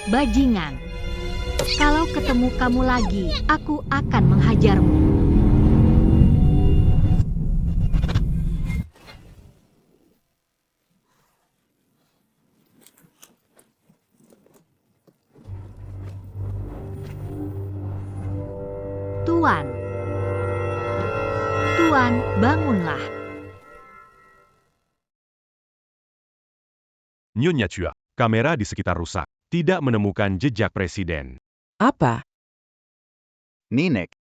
bajingan. Kalau ketemu kamu lagi, aku akan menghajarmu. Tuan, Tuan, bangunlah. Nyonya Chua, kamera di sekitar rusak. Tidak menemukan jejak presiden. Apa? Ninek,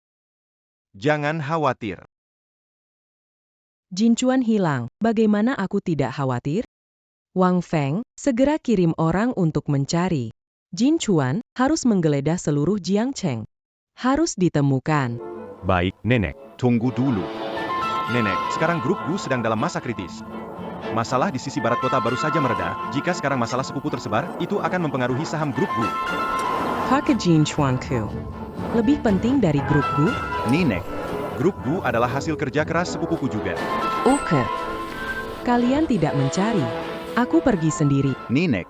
jangan khawatir. Jin Chuan hilang. Bagaimana aku tidak khawatir? Wang Feng, segera kirim orang untuk mencari. Jin Chuan harus menggeledah seluruh Jiangcheng. Harus ditemukan. Baik, Nenek. Tunggu dulu. Nenek, sekarang grup Gu sedang dalam masa kritis. Masalah di sisi barat kota baru saja mereda. Jika sekarang masalah sepupu tersebar, itu akan mempengaruhi saham grup Gu. Kakak Jin Chuan Ku. Lebih penting dari grup Gu? Ninek, grup Gu adalah hasil kerja keras sepupuku juga. Oke. Kalian tidak mencari. Aku pergi sendiri. Ninek,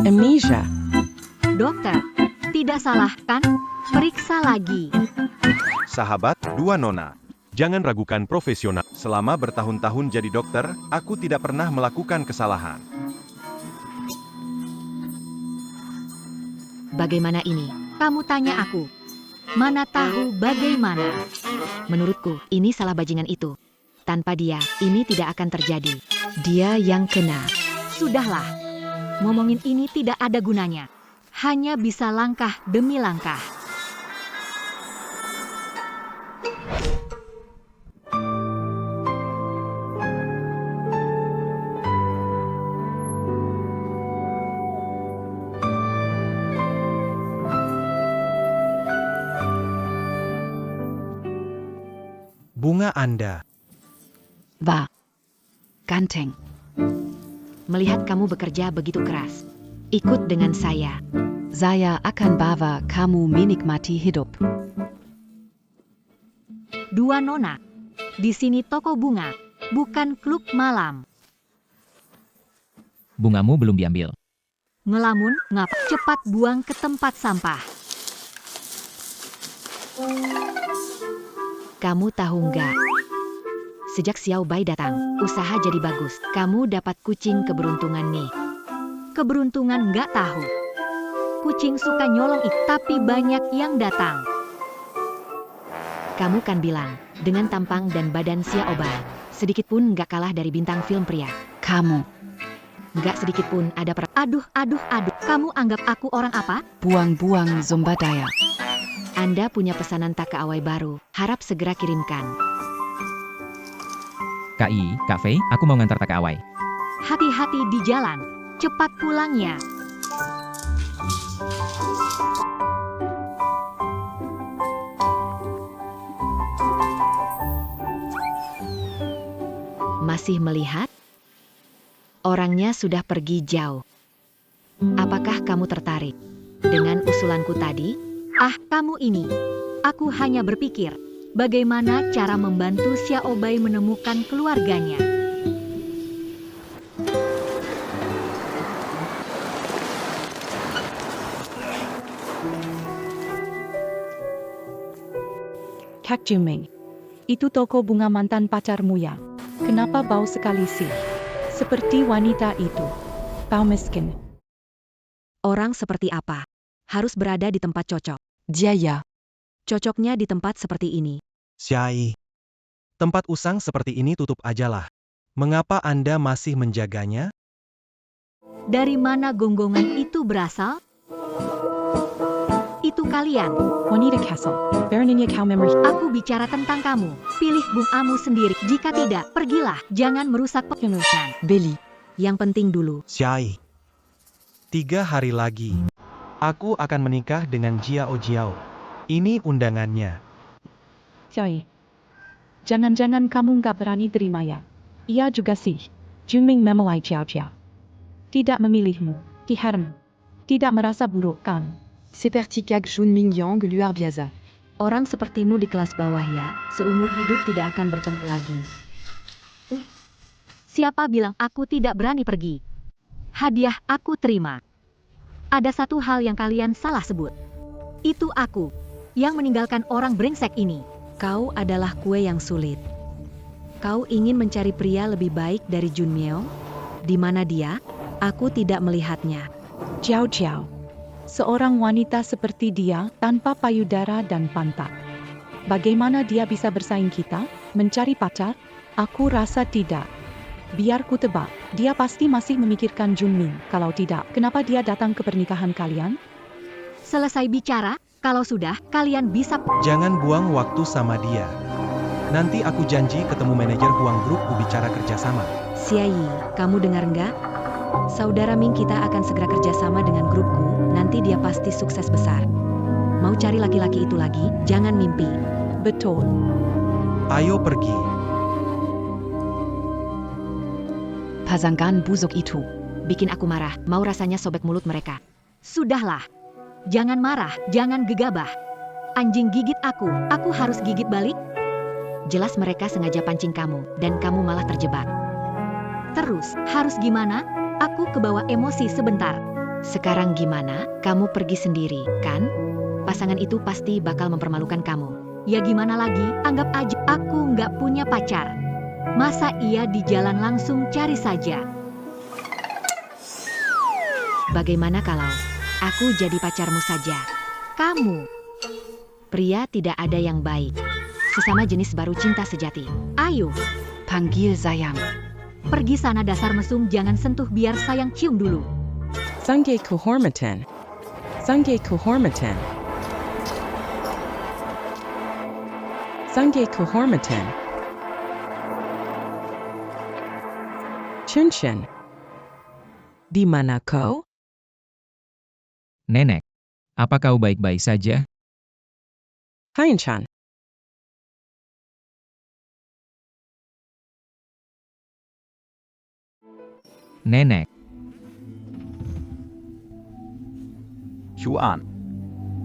Amnesia. Dokter, tidak salah kan? Periksa lagi. sahabat, dua nona. Jangan ragukan profesional. Selama bertahun-tahun jadi dokter, aku tidak pernah melakukan kesalahan. Bagaimana ini? Kamu tanya aku. Mana tahu bagaimana? Menurutku, ini salah bajingan itu. Tanpa dia, ini tidak akan terjadi. Dia yang kena. Sudahlah. Ngomongin ini tidak ada gunanya. Hanya bisa langkah demi langkah. Bunga Anda. Va. Ganteng. Melihat kamu bekerja begitu keras. Ikut dengan saya. Saya akan bawa kamu menikmati hidup. Dua nona. Di sini toko bunga, bukan klub malam. Bungamu belum diambil. Ngelamun, ngap, cepat buang ke tempat sampah. Kamu tahu nggak? Sejak Xiao Bai datang, usaha jadi bagus. Kamu dapat kucing keberuntungan nih. Keberuntungan nggak tahu. Kucing suka nyolong tapi banyak yang datang. Kamu kan bilang, dengan tampang dan badan Xiao Bai, sedikit pun nggak kalah dari bintang film pria. Kamu. Nggak sedikit pun ada Aduh. Kamu anggap aku orang apa? Buang-buang zomba daya. Anda punya pesanan takeaway baru, harap segera kirimkan. Kak I, Kak Fei, aku mau ngantar takeaway. Hati-hati di jalan, cepat pulang ya. Masih melihat? Orangnya sudah pergi jauh. Apakah kamu tertarik dengan usulanku tadi? Ah, kamu ini. Aku hanya berpikir, bagaimana cara membantu Xiao Bai menemukan keluarganya. Kak Jimeng, itu toko bunga mantan pacarmu ya? Kenapa bau sekali sih? Seperti wanita itu. Bau miskin. Orang seperti apa? Harus berada di tempat cocok. Dia ya. Cocoknya di tempat seperti ini. Syai. Tempat usang seperti ini tutup ajalah. Mengapa Anda masih menjaganya? Dari mana gonggongan itu berasal? Itu kalian. Wanita Castle. Baroninnya kau memory. Aku bicara tentang kamu. Pilih bungamu sendiri. Jika tidak, pergilah. Jangan merusak penulisan. Billy. Yang penting dulu. Syai. 3 hari lagi. Aku akan menikah dengan Jiao Jiao. Ini undangannya. Xiaoyi. Jangan-jangan kamu nggak berani terima ya? Iya juga sih. Jimeng memulai Jiao. Tidak memilihmu. Diharam. Tidak merasa buruk kan? Seperti Kak Junming Yang luar biasa. Orang sepertimu di kelas bawah ya. Seumur hidup tidak akan bertemu lagi. Siapa bilang aku tidak berani pergi? Hadiah aku terima. Ada satu hal yang kalian salah sebut. Itu aku yang meninggalkan orang brengsek ini. Kau adalah kue yang sulit. Kau ingin mencari pria lebih baik dari Jun Myeong? Di mana dia? Aku tidak melihatnya. Jiao Jiao. Seorang wanita seperti dia tanpa payudara dan pantat. Bagaimana dia bisa bersaing kita? Mencari pacar? Aku rasa tidak. Biar ku tebak, dia pasti masih memikirkan Junmin. Kalau tidak, kenapa dia datang ke pernikahan kalian? Selesai bicara, kalau sudah, kalian bisa... Jangan buang waktu sama dia. Nanti aku janji ketemu manajer Huang Group bicara kerjasama. Xiayi, kamu dengar nggak? Saudara Ming kita akan segera kerjasama dengan grupku, nanti dia pasti sukses besar. Mau cari laki-laki itu lagi, jangan mimpi. Betul. Ayo pergi. Pasangan busuk itu. Bikin aku marah, mau rasanya sobek mulut mereka. Sudahlah. Jangan marah, jangan gegabah. Anjing gigit aku harus gigit balik? Jelas mereka sengaja pancing kamu, dan kamu malah terjebak. Terus, harus gimana? Aku kebawa emosi sebentar. Sekarang gimana? Kamu pergi sendiri, kan? Pasangan itu pasti bakal mempermalukan kamu. Ya gimana lagi, anggap aja aku nggak punya pacar. Masa iya di jalan langsung cari saja? Bagaimana kalau aku jadi pacarmu saja? Kamu, Pria tidak ada yang baik. Sesama jenis baru cinta sejati. ayo, Panggil sayang. pergi sana dasar mesum, jangan sentuh biar sayang cium dulu. Sangye kehormatan. Sangye kehormatan. Sangye kehormatan. Chunshen. Di mana kau? Nenek, apa kau baik-baik saja? Hainchan. Nenek, Chuan.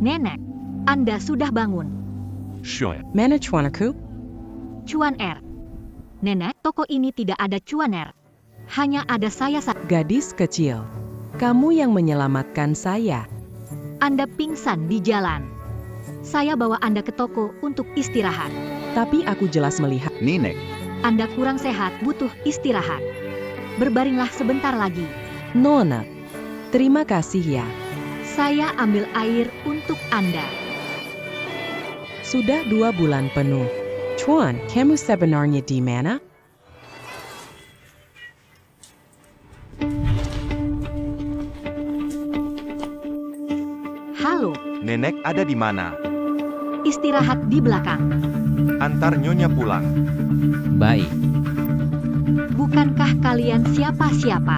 Nenek, Anda sudah bangun. Shue. Mana cuanaku? Cuan R. Nenek, toko ini tidak ada Cuan R. Hanya ada saya saja. Gadis kecil. Kamu yang menyelamatkan saya. Anda pingsan di jalan. Saya bawa Anda ke toko untuk istirahat. Tapi aku jelas melihat. Ninek. Anda kurang sehat, butuh istirahat. Berbaringlah sebentar lagi. Nona. Terima kasih ya. Saya ambil air untuk Anda. Sudah 2 bulan penuh. Chuan, kamu sebenarnya di mana? Halo, Nenek ada di mana? istirahat di belakang. Antar nyonya pulang. baik. Bukankah kalian siapa-siapa?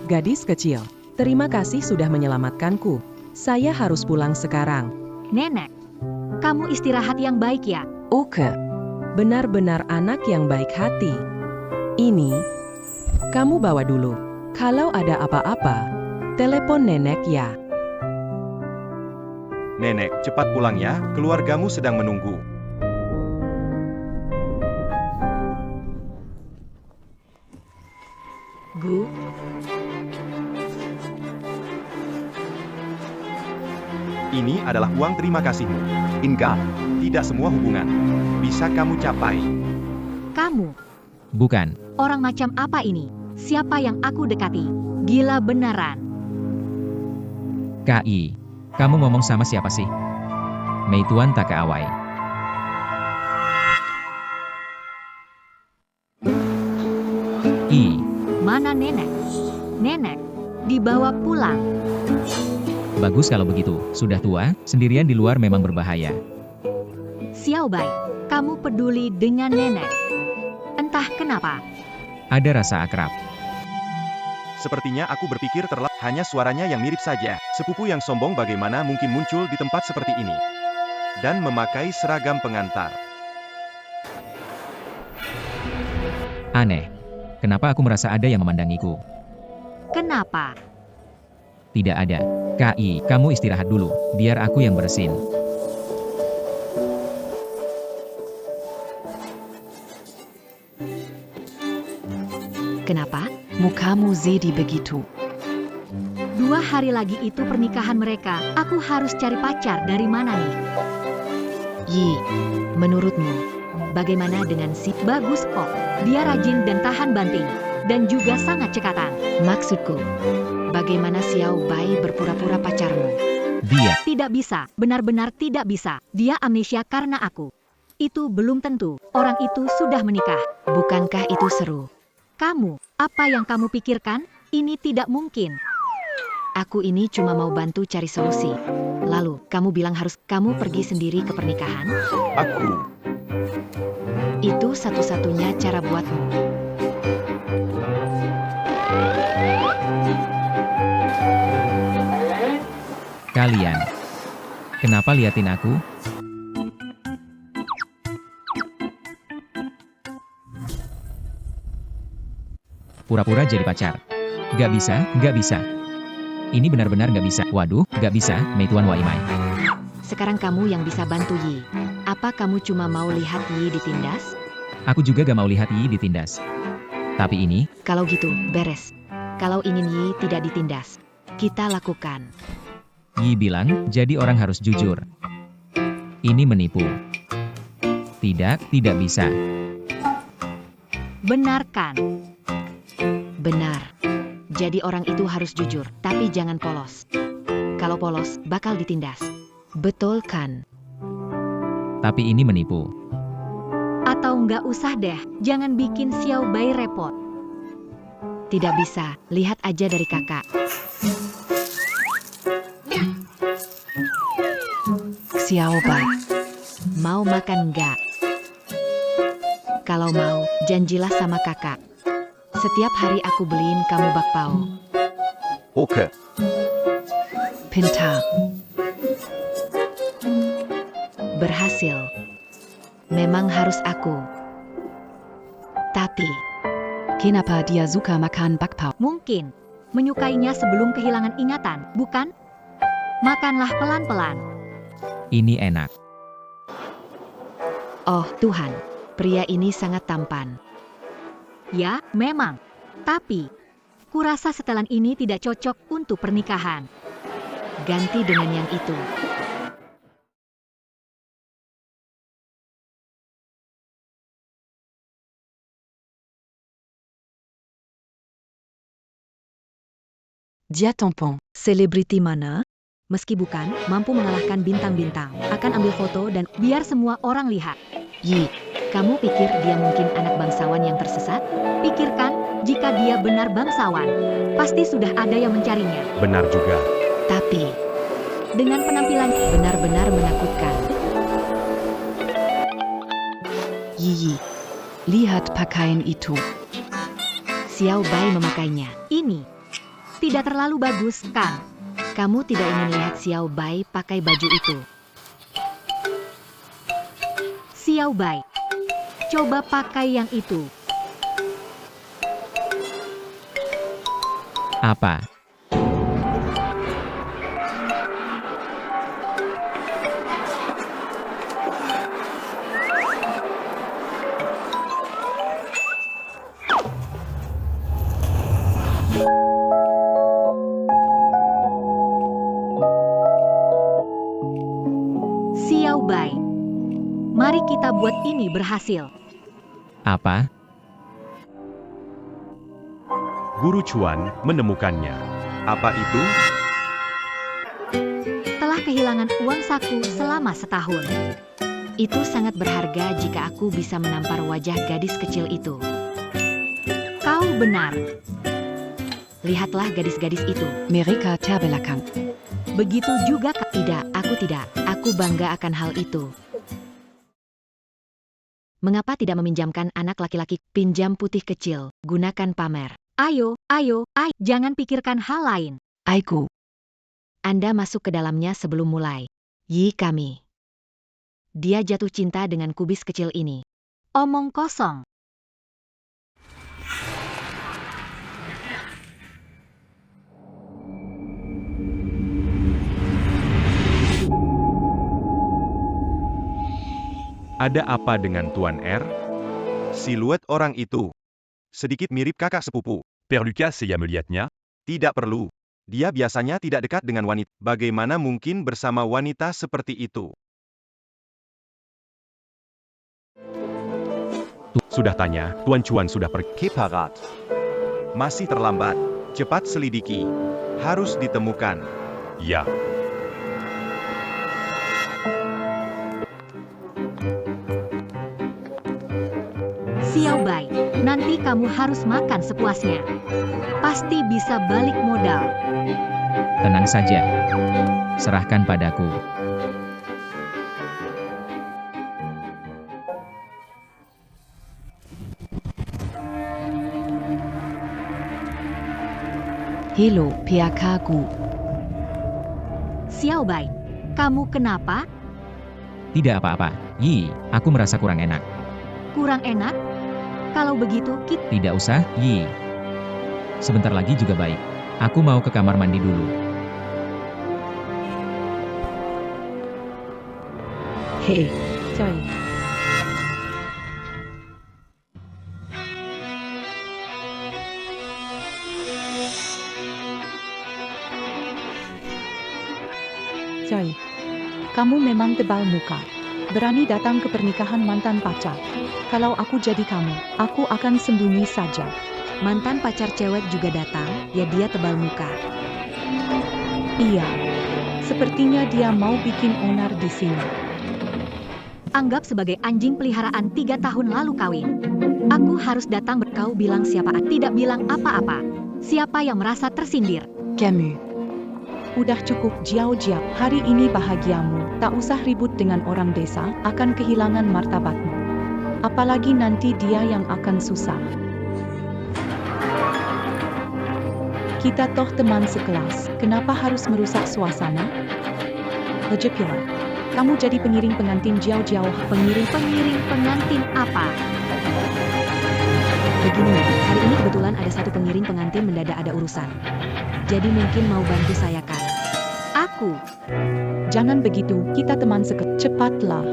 Gadis kecil. Terima kasih sudah menyelamatkanku. Saya harus pulang sekarang. Nenek, kamu istirahat yang baik ya. Oke. Benar-benar anak yang baik hati. Ini, kamu bawa dulu. Kalau ada apa-apa, telepon nenek ya. Nenek, cepat pulang ya, keluargamu sedang menunggu. Gu, Ini adalah uang terima kasihmu. Enggak, tidak semua hubungan bisa kamu capai. kamu, Bukan. orang macam apa ini? Siapa yang aku dekati? Gila beneran. KI, kamu ngomong sama siapa sih? Meituan Takaawai. I, Mana nenek? Nenek, dibawa pulang. bagus kalau begitu. Sudah tua, sendirian di luar memang berbahaya. Xiao Bai, kamu peduli dengan nenek. Entah kenapa. Ada rasa akrab. Sepertinya aku berpikir hanya suaranya yang mirip saja. Sepupu yang sombong bagaimana mungkin muncul di tempat seperti ini? Dan memakai seragam pengantar. Aneh. Kenapa aku merasa ada yang memandangiku? Kenapa? Tidak ada. KI, kamu istirahat dulu, biar aku yang bersin. Kenapa? Mukamu jadi begitu. 2 hari lagi itu pernikahan mereka. Aku harus cari pacar dari mana nih? Yi, menurutmu, bagaimana dengan si bagus kok? Dia rajin dan tahan banting. Dan juga sangat cekatan. Maksudku, bagaimana Xiao Bai berpura-pura pacarmu? Dia, Tidak bisa, benar-benar tidak bisa. Dia amnesia karena aku. Itu belum tentu. Orang itu sudah menikah. Bukankah itu seru? Kamu, apa yang kamu pikirkan? Ini tidak mungkin. Aku ini cuma mau bantu cari solusi. Lalu, kamu bilang harus kamu pergi sendiri ke pernikahan? Aku. Itu satu-satunya cara buatmu. kalian. Kenapa liatin aku? Pura-pura jadi pacar. Gak bisa, gak bisa. Ini benar-benar gak bisa. Waduh, gak bisa, Meituan Waimai. Sekarang kamu yang bisa bantu Yi. Apa kamu cuma mau lihat Yi ditindas? Aku juga gak mau lihat Yi ditindas. Tapi ini, Kalau gitu, beres. Kalau ingin Yi tidak ditindas, kita lakukan. Yi bilang, jadi orang harus jujur. Ini menipu. Tidak, tidak bisa. Benar kan? Benar. Jadi orang itu harus jujur, tapi jangan polos. Kalau polos, bakal ditindas. Betul kan? Tapi ini menipu. Atau nggak usah deh, jangan bikin Xiao Bai repot. Tidak bisa, lihat aja dari kakak. Xiao Bai. Mau makan nggak? Kalau mau, janjilah sama kakak. Setiap hari aku beliin kamu bakpao. Oke. Pintar. Berhasil. Memang harus aku. Tapi, Kenapa dia suka makan bakpao? mungkin menyukainya sebelum kehilangan ingatan, bukan? Makanlah pelan-pelan. Ini enak. Oh Tuhan, pria ini sangat tampan. Ya, memang. Tapi, kurasa setelan ini tidak cocok untuk pernikahan. Ganti dengan yang itu. Dia tampon. Selebriti mana? Meski bukan, mampu mengalahkan bintang-bintang. Akan ambil foto dan biar semua orang lihat. Yi, kamu pikir dia mungkin anak bangsawan yang tersesat? Pikirkan, jika dia benar bangsawan, pasti sudah ada yang mencarinya. Benar juga. Tapi, dengan penampilan benar-benar menakutkan. Yi. Lihat pakaian itu. Xiao Bai memakainya. Ini tidak terlalu bagus, kan? Kamu tidak ingin lihat Xiao Bai pakai baju itu. Xiao Bai, coba pakai yang itu. Apa? Xiao Bai, mari kita buat ini berhasil. Apa? Guru Chuan menemukannya. Apa itu? Telah kehilangan uang saku selama setahun. Itu sangat berharga jika aku bisa menampar wajah gadis kecil itu. Kau benar. Lihatlah gadis-gadis itu. Mereka terbelakang. Begitu juga tidak, aku tidak. Aku bangga akan hal itu. Mengapa tidak meminjamkan anak laki-laki pinjam putih kecil, gunakan pamer. Ayo, jangan pikirkan hal lain. Aiku. Anda masuk ke dalamnya sebelum mulai. Yi kami. Dia jatuh cinta dengan kubis kecil ini. Omong kosong. Ada apa dengan Tuan R? Siluet orang itu. sedikit mirip kakak sepupu. Père Lucas saya melihatnya. Tidak perlu. Dia biasanya tidak dekat dengan wanita. Bagaimana mungkin bersama wanita seperti itu? Sudah tanya, Tuan Chuan sudah pergi. Keparat. Masih terlambat. Cepat selidiki. Harus ditemukan. Ya. Xiao Bai, nanti kamu harus makan sepuasnya. Pasti bisa balik modal. Tenang saja. Serahkan padaku. Hello, PAK Gu. Xiao Bai, kamu kenapa? Tidak apa-apa. Yi, aku merasa kurang enak. Kurang enak? Kalau begitu, kita... Tidak usah, Yi. Sebentar lagi juga baik. Aku mau ke kamar mandi dulu. Hey, Joy. Joy, kamu memang tebal muka. Berani datang ke pernikahan mantan pacar. Kalau aku jadi kamu, aku akan sembunyi saja. Mantan pacar cewek juga datang, ya dia tebal muka. Iya, sepertinya dia mau bikin onar di sini. Anggap sebagai anjing peliharaan 3 tahun lalu kawin. Aku harus datang berkau bilang siapa, tidak bilang apa-apa. Siapa yang merasa tersindir? Camus. Udah cukup Jiao Jiao, hari ini bahagiamu, tak usah ribut dengan orang desa, akan kehilangan martabatmu. Apalagi nanti dia yang akan susah. Kita toh teman sekelas, kenapa harus merusak suasana? Lejepila, kamu jadi pengiring pengantin Jiao Jiao. Pengiring pengantin apa? Begini, hari ini kebetulan ada satu pengiring pengantin mendadak ada urusan. Jadi mungkin mau bantu saya kan? Aku. Jangan begitu, kita teman sekelas. Cepatlah.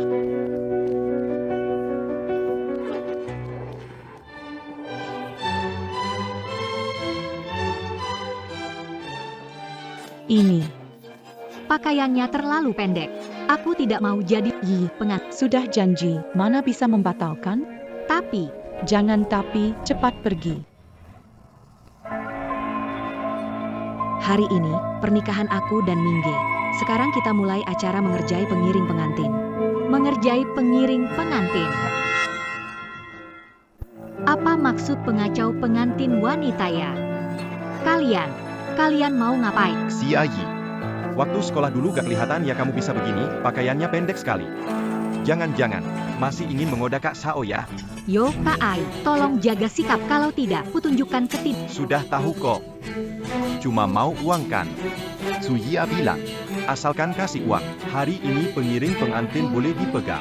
Ini. Pakaiannya terlalu pendek. Aku tidak mau jadi pengantin. Sudah janji, mana bisa membatalkan? Tapi, Jangan tapi, cepat pergi. hari ini, pernikahan aku dan Mingge. Sekarang kita mulai acara mengerjai pengiring pengantin. Mengerjai pengiring pengantin. Apa maksud pengacau pengantin wanita ya? Kalian mau ngapain? Xiayi. Waktu sekolah dulu gak kelihatan ya kamu bisa begini, pakaiannya pendek sekali. Jangan-jangan, masih ingin menggoda Kak Sao ya? Yo Kak Ai, tolong jaga sikap, kalau tidak, kutunjukkan ketid. Sudah tahu kok. Cuma mau uang kan? Suyia bilang, asalkan kasih uang, hari ini pengiring pengantin boleh dipegang.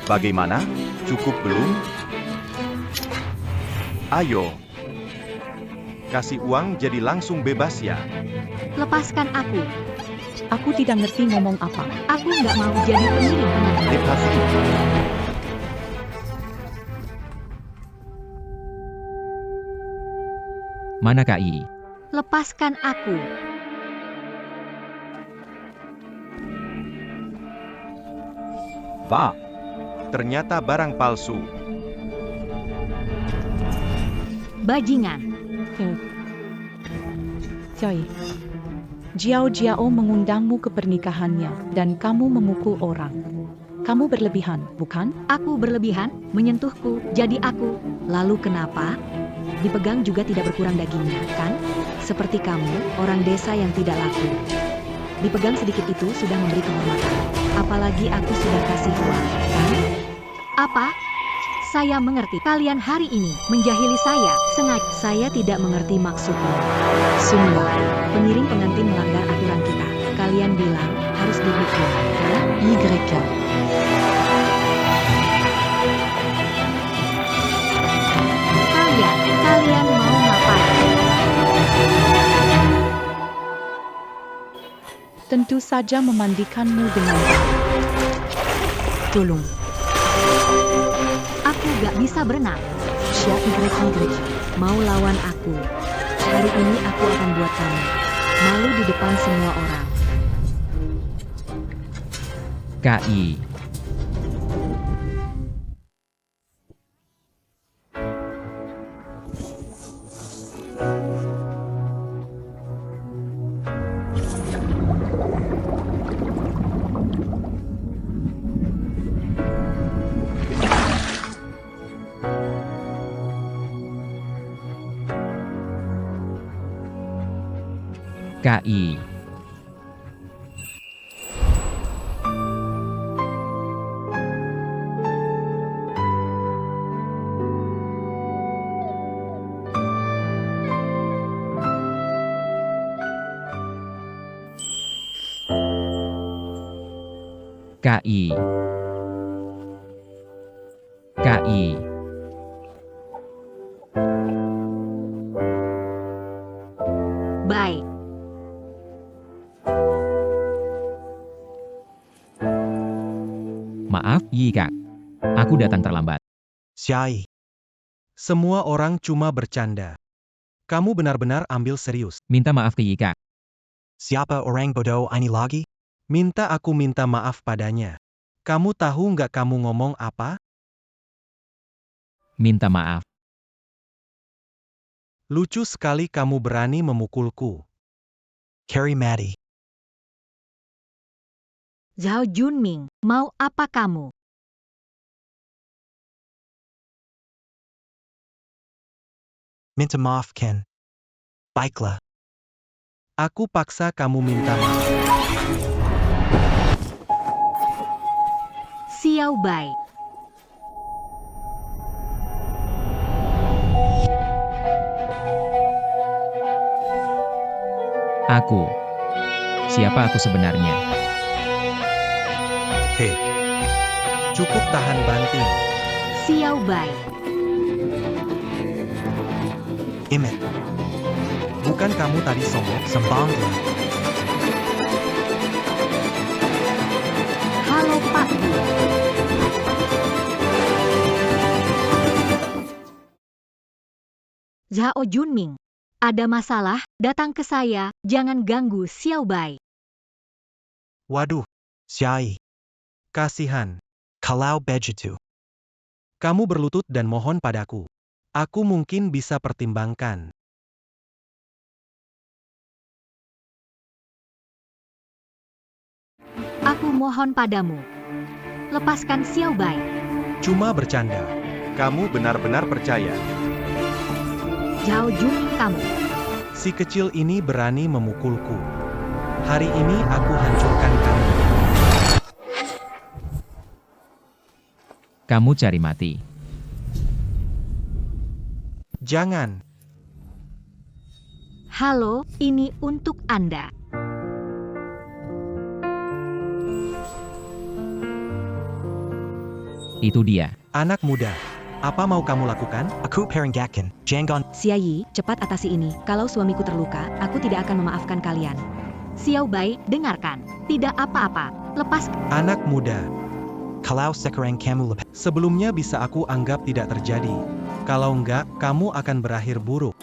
Bagaimana? Cukup belum? Ayo. Kasih uang jadi langsung bebas ya. Lepaskan aku. Aku tidak ngerti ngomong apa. Aku nggak mau jadi pengiring pengantin. Lepasin. Mana KI? Lepaskan aku. Pak. Ternyata barang palsu. Bajingan. Joy. Jiao Jiao mengundangmu ke pernikahannya, dan kamu memukul orang. Kamu berlebihan, bukan? Aku berlebihan, menyentuhku, jadi aku. Lalu kenapa? Dipegang juga tidak berkurang dagingnya, kan? Seperti kamu, orang desa yang tidak laku. Dipegang sedikit itu sudah memberi kehormatan. Apalagi aku sudah kasih uang, kan? Apa? Saya mengerti. Kalian hari ini menjahili saya. Sengaja. Saya tidak mengerti maksudmu. Sungguh, pengiring pengantin melanggar aturan kita. Kalian bilang harus dihukum, kan? YK. Kalian mau ngapain? Tentu saja memandikanmu dengan Tolong. Aku gak bisa berenang. Xia Y. Mau lawan aku. Hari ini aku akan buat kamu malu di depan semua orang. KI. KI. KI. KI. Baik. Maaf, Yi Kak. Aku datang terlambat. Xiai. Semua orang cuma bercanda. Kamu benar-benar ambil serius. Minta maaf ke Yi Kak. Siapa orang bodoh ini lagi? Minta aku minta maaf padanya. Kamu tahu nggak kamu ngomong apa? Minta maaf. Lucu sekali kamu berani memukulku. Carrie Maddie. Zhao Junming, mau apa kamu? Minta maaf, Ken. Baiklah. Aku paksa kamu minta maaf. Xiao Bai. Aku. Siapa aku sebenarnya? Hei. Cukup tahan banting. Xiao Bai. Imet. Bukan kamu tadi sombong, sembangla. Halo Pak Bu. Zhao Junming, ada masalah, datang ke saya, jangan ganggu Xiao Bai. Waduh, Xiai. Kasihan. Kalau begitu. Kamu berlutut dan mohon padaku. Aku mungkin bisa pertimbangkan. Aku mohon padamu. Lepaskan Xiao Bai. Cuma bercanda. Kamu benar-benar percaya. Zhao Junming kamu. Si kecil ini berani memukulku. Hari ini aku hancurkan kamu. Kamu cari mati. Jangan. Halo, ini untuk Anda. Itu dia. Anak muda. Apa mau kamu lakukan? Aku perenggakan. Jangan. Xia Yi, cepat atasi ini. Kalau suamiku terluka, aku tidak akan memaafkan kalian. Xiao Bai, dengarkan. Tidak apa-apa. Lepas. Anak muda. Kalau sekarang kamu lepas. Sebelumnya bisa aku anggap tidak terjadi. Kalau enggak, kamu akan berakhir buruk.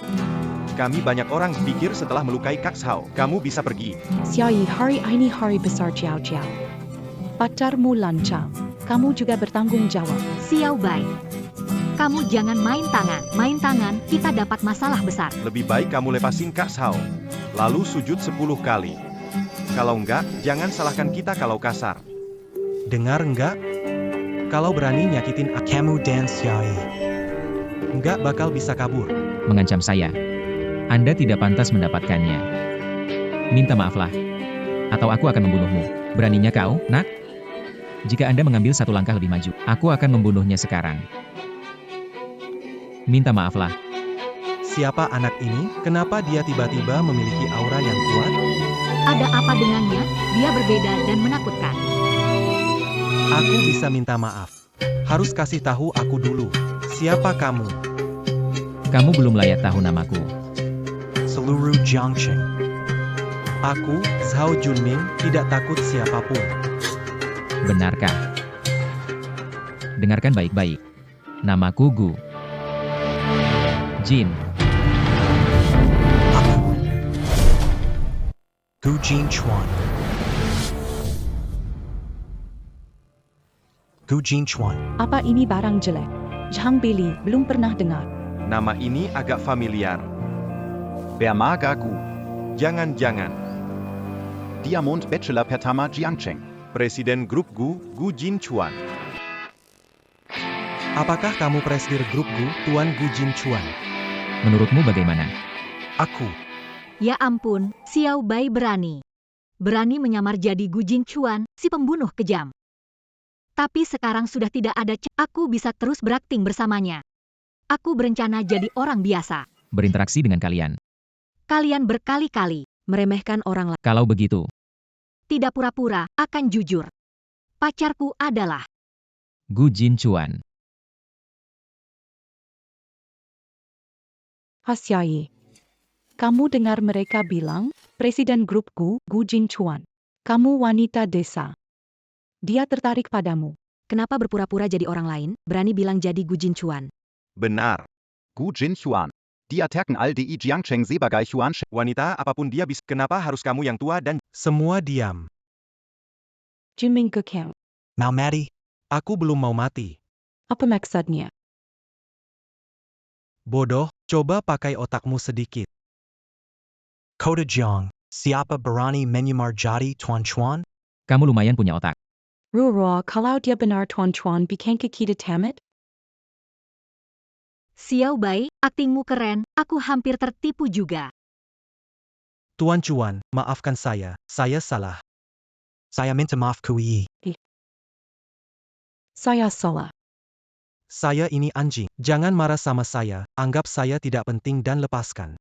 Kami banyak orang pikir setelah melukai Kak Shao, kamu bisa pergi. Xiaoyi, hari ini hari besar Jiao Jiao. Pacarmu lancang. Kamu juga bertanggung jawab. Xiao Bai. Kamu jangan main tangan. Main tangan, kita dapat masalah besar. Lebih baik kamu lepasin Kak Shao. Lalu sujud 10 kali. Kalau enggak, jangan salahkan kita kalau kasar. Dengar enggak? Kalau berani nyakitin kamu dan Xiai, enggak bakal bisa kabur. Mengancam saya. Anda tidak pantas mendapatkannya. Minta maaflah. Atau aku akan membunuhmu. Beraninya kau, nak? Jika Anda mengambil satu langkah lebih maju, aku akan membunuhnya sekarang. Minta maaflah. Siapa anak ini? Kenapa dia tiba-tiba memiliki aura yang kuat? Ada apa dengannya? Dia berbeda dan menakutkan. Aku bisa minta maaf. Harus kasih tahu aku dulu. Siapa kamu? Kamu belum layak tahu namaku. Seluruh Jiangcheng. Aku, Zhao Junming, tidak takut siapapun. Benarkah? Dengarkan baik-baik. Namaku Gu. Jin. Gu Jin Chuan. Gu Jin Chuan. Apa ini barang jelek? Zhang Beli, belum pernah dengar. Nama ini agak familiar. Bermaga Gu. Jangan-jangan. Diamond Bachelor pertama Jiangcheng. Presiden grup Gu, Gu Jin Chuan. Apakah kamu presidir grup Gu, Tuan Gu Jin Chuan? Menurutmu bagaimana? Aku. Ya ampun, Xiao Bai berani. Berani menyamar jadi Gu Jin Chuan, si pembunuh kejam. Tapi sekarang sudah tidak ada aku bisa terus berakting bersamanya. Aku berencana jadi orang biasa. Berinteraksi dengan kalian. Kalian berkali-kali meremehkan orang lain. Kalau begitu, Tidak pura-pura, akan jujur. Pacarku adalah Gu Jin Chuan. Hasyai. Kamu dengar mereka bilang, Presiden grupku, Gu Jin Chuan. Kamu wanita desa. Dia tertarik padamu. kenapa berpura-pura jadi orang lain, berani bilang jadi Gu Jin Chuan. Benar. Gu Jin Chuan. Die attacken all die Jiangcheng sebagai Chuan. Wanita apapun dia bisa. Kenapa harus kamu yang tua dan... Semua diam. Jiming Kekeng. Mau mati? Aku belum mau mati. Apa maksudnya? Bodoh, coba pakai otakmu sedikit. Kota Jiang, siapa berani menyamar jadi Tuan Chuan? Kamu lumayan punya otak. Rura, kalau dia benar Tuan Chuan bukankah kita tamat? Xiao Bai, aktingmu keren, aku hampir tertipu juga. Tuan Chuan, maafkan saya salah. Saya minta maaf Kui. Saya salah. Saya ini anjing. Jangan marah sama saya, anggap saya tidak penting dan lepaskan.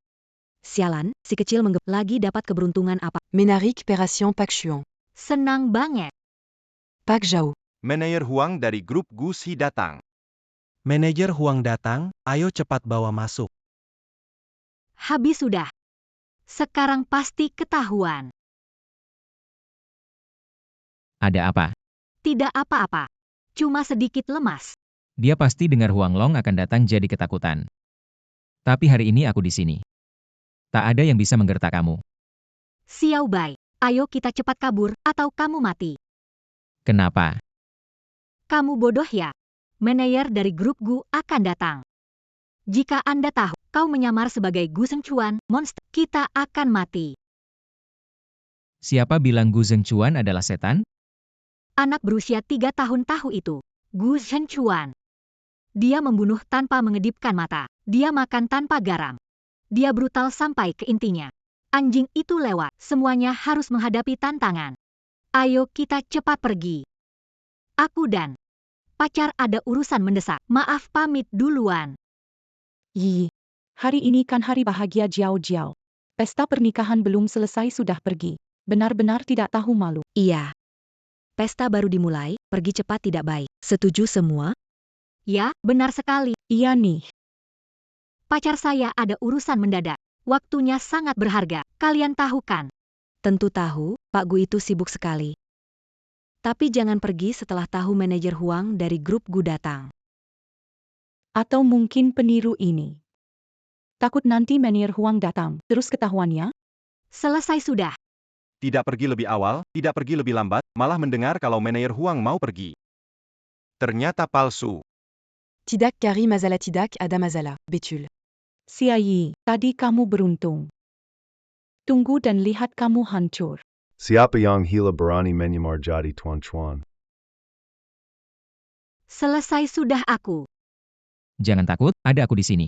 Sialan, si kecil lagi dapat keberuntungan apa? Menarik Peration Pak Xuan. Senang banget. Pak Zhao. Manajer Huang dari grup Gu Si datang. Manajer Huang datang, ayo cepat bawa masuk. Habis sudah. Sekarang pasti ketahuan. Ada apa? Tidak apa-apa. Cuma sedikit lemas. Dia pasti dengar Huang Long akan datang jadi ketakutan. Tapi hari ini aku di sini. Tak ada yang bisa menggertak kamu. Xiao Bai, ayo kita cepat kabur, atau kamu mati. Kenapa? Kamu bodoh ya? Manajer dari grup Gu akan datang. Jika Anda tahu, kau menyamar sebagai Gu Zhengchuan, monster, kita akan mati. Siapa bilang Gu Zhengchuan adalah setan? Anak berusia 3 tahun tahu itu. Gu Zhengchuan. Dia membunuh tanpa mengedipkan mata. Dia makan tanpa garam. Dia brutal sampai ke intinya. Anjing itu lewat. Semuanya harus menghadapi tantangan. Ayo kita cepat pergi. Aku dan pacar ada urusan mendesak. Maaf pamit duluan. Yi. Hari ini kan hari bahagia Jiao Jiao. Pesta pernikahan belum selesai sudah pergi. Benar-benar tidak tahu malu. Iya. Pesta baru dimulai, pergi cepat tidak baik. Setuju semua? Ya, benar sekali. Iya nih. Pacar saya ada urusan mendadak. Waktunya sangat berharga. Kalian tahu kan? Tentu tahu, Pak Gu itu sibuk sekali. Tapi jangan pergi setelah tahu manajer Huang dari grup Gu datang. Atau mungkin peniru ini. Takut nanti manajer Huang datang, terus ketahuannya? Selesai sudah. Tidak pergi lebih awal, tidak pergi lebih lambat, malah mendengar kalau manajer Huang mau pergi. Ternyata palsu. Tidak Kari Mazala Tidak Ada Mazala. Betul. Siayi, tadi kamu beruntung. Tunggu dan lihat kamu hancur. Siapa yang hila berani menyamar jadi Tuan Chuan? Selesai sudah aku. Jangan takut, ada aku di sini.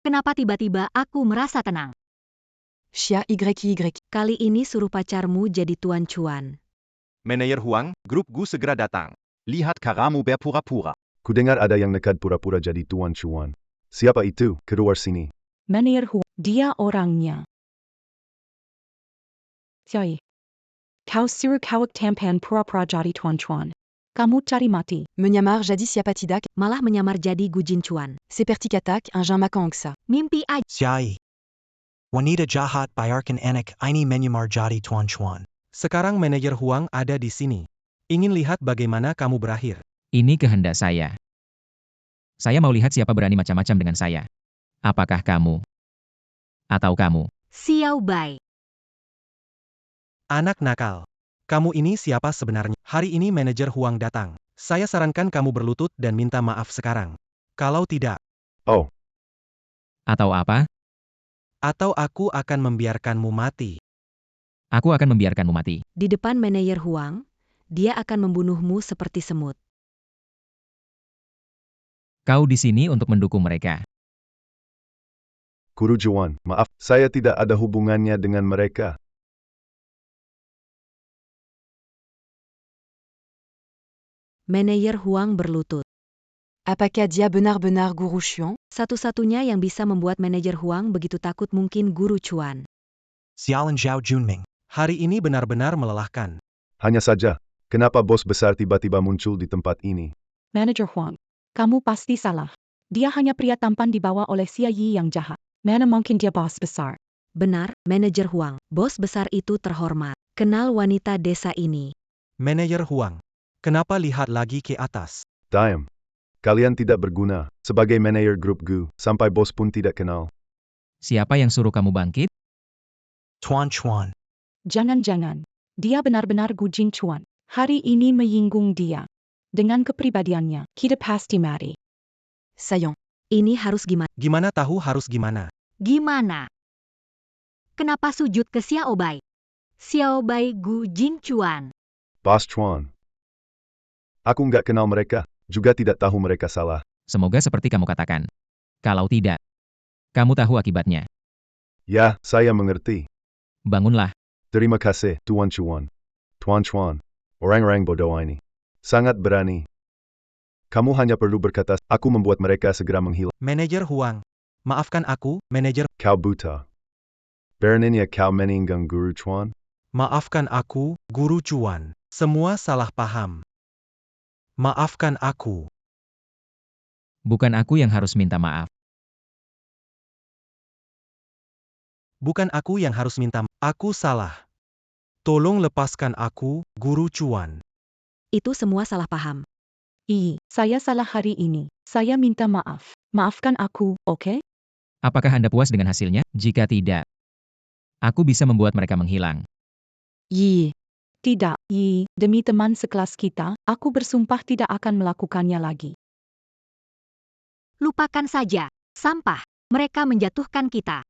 Kenapa tiba-tiba aku merasa tenang? Xia YY. Kali ini suruh pacarmu jadi Tuan Chuan. Manajer Huang, grup Gu segera datang. Lihat karamu berpura-pura. Kudengar ada yang nekat pura-pura jadi Tuan Chuan. Siapa itu? Keluar sini. Manajer Huang, dia orangnya. Siayi. Kau suruh kawak tampan pura-pura jadi Tuan Chuan. Kamu cari mati. Menyamar jadi siapa tidak? Malah menyamar jadi Gu Jin Chuan. Seperti katak un jean makan angsa. Mimpi aja. Siai. Wanita jahat bayarkan anak ini menyamar jadi Tuan Chuan. Sekarang manajer Huang ada di sini. Ingin lihat bagaimana kamu berakhir. Ini kehendak saya. Saya mau lihat siapa berani macam-macam dengan saya. Apakah kamu? Atau kamu? Xiao Bai. Anak nakal. Kamu ini siapa sebenarnya? Hari ini manajer Huang datang. Saya sarankan kamu berlutut dan minta maaf sekarang. Kalau tidak, Oh, Atau apa? atau aku akan membiarkanmu mati. Aku akan membiarkanmu mati. Di depan manajer Huang, dia akan membunuhmu seperti semut. Kau di sini untuk mendukung mereka. Guru Juan, maaf, saya tidak ada hubungannya dengan mereka. Manajer Huang berlutut. Apakah dia benar-benar Guru Xuan? Satu-satunya yang bisa membuat manajer Huang begitu takut mungkin Guru Chuan. Xiaolan Zhao Junming. Hari ini benar-benar melelahkan. Hanya saja, kenapa bos besar tiba-tiba muncul di tempat ini? Manager Huang, kamu pasti salah. Dia hanya pria tampan dibawa oleh Xia Yi yang jahat. Mana mungkin dia bos besar? Benar, manajer Huang. Bos besar itu terhormat. Kenal wanita desa ini. Manajer Huang. Kenapa lihat lagi ke atas? Diam. Kalian tidak berguna, sebagai manajer grup Gu, sampai bos pun tidak kenal. Siapa yang suruh kamu bangkit? Tuan Chuan. Jangan-jangan. Dia benar-benar Gu Jinchuan. Hari ini menyinggung dia. Dengan kepribadiannya, kita pasti mati. Sayang. Ini harus gimana? Gimana tahu harus gimana? Gimana? Kenapa sujud ke Xiao Bai? Xiao Bai Gu Jinchuan. Bos Chuan. Aku nggak kenal mereka, juga tidak tahu mereka salah. Semoga seperti kamu katakan. Kalau tidak, kamu tahu akibatnya. Ya, saya mengerti. Bangunlah. Terima kasih, Tuan Chuan. Tuan Chuan. Orang-orang bodoh ini. Sangat berani. Kamu hanya perlu berkata, aku membuat mereka segera menghilang. Manajer Huang. Maafkan aku, manajer. Kau buta. Beraninya kau meninggang Guru Chuan? Maafkan aku, Guru Chuan. Semua salah paham. Maafkan aku. Bukan aku yang harus minta maaf. Bukan aku yang harus minta maaf. Aku salah. Tolong lepaskan aku, Guru Chuan. Itu semua salah paham. Saya salah hari ini. Saya minta maaf. Maafkan aku, oke? Apakah Anda puas dengan hasilnya? Jika tidak, aku bisa membuat mereka menghilang. Yi. Tidak, demi teman sekelas kita, aku bersumpah tidak akan melakukannya lagi. Lupakan saja. Sampah. Mereka menjatuhkan kita.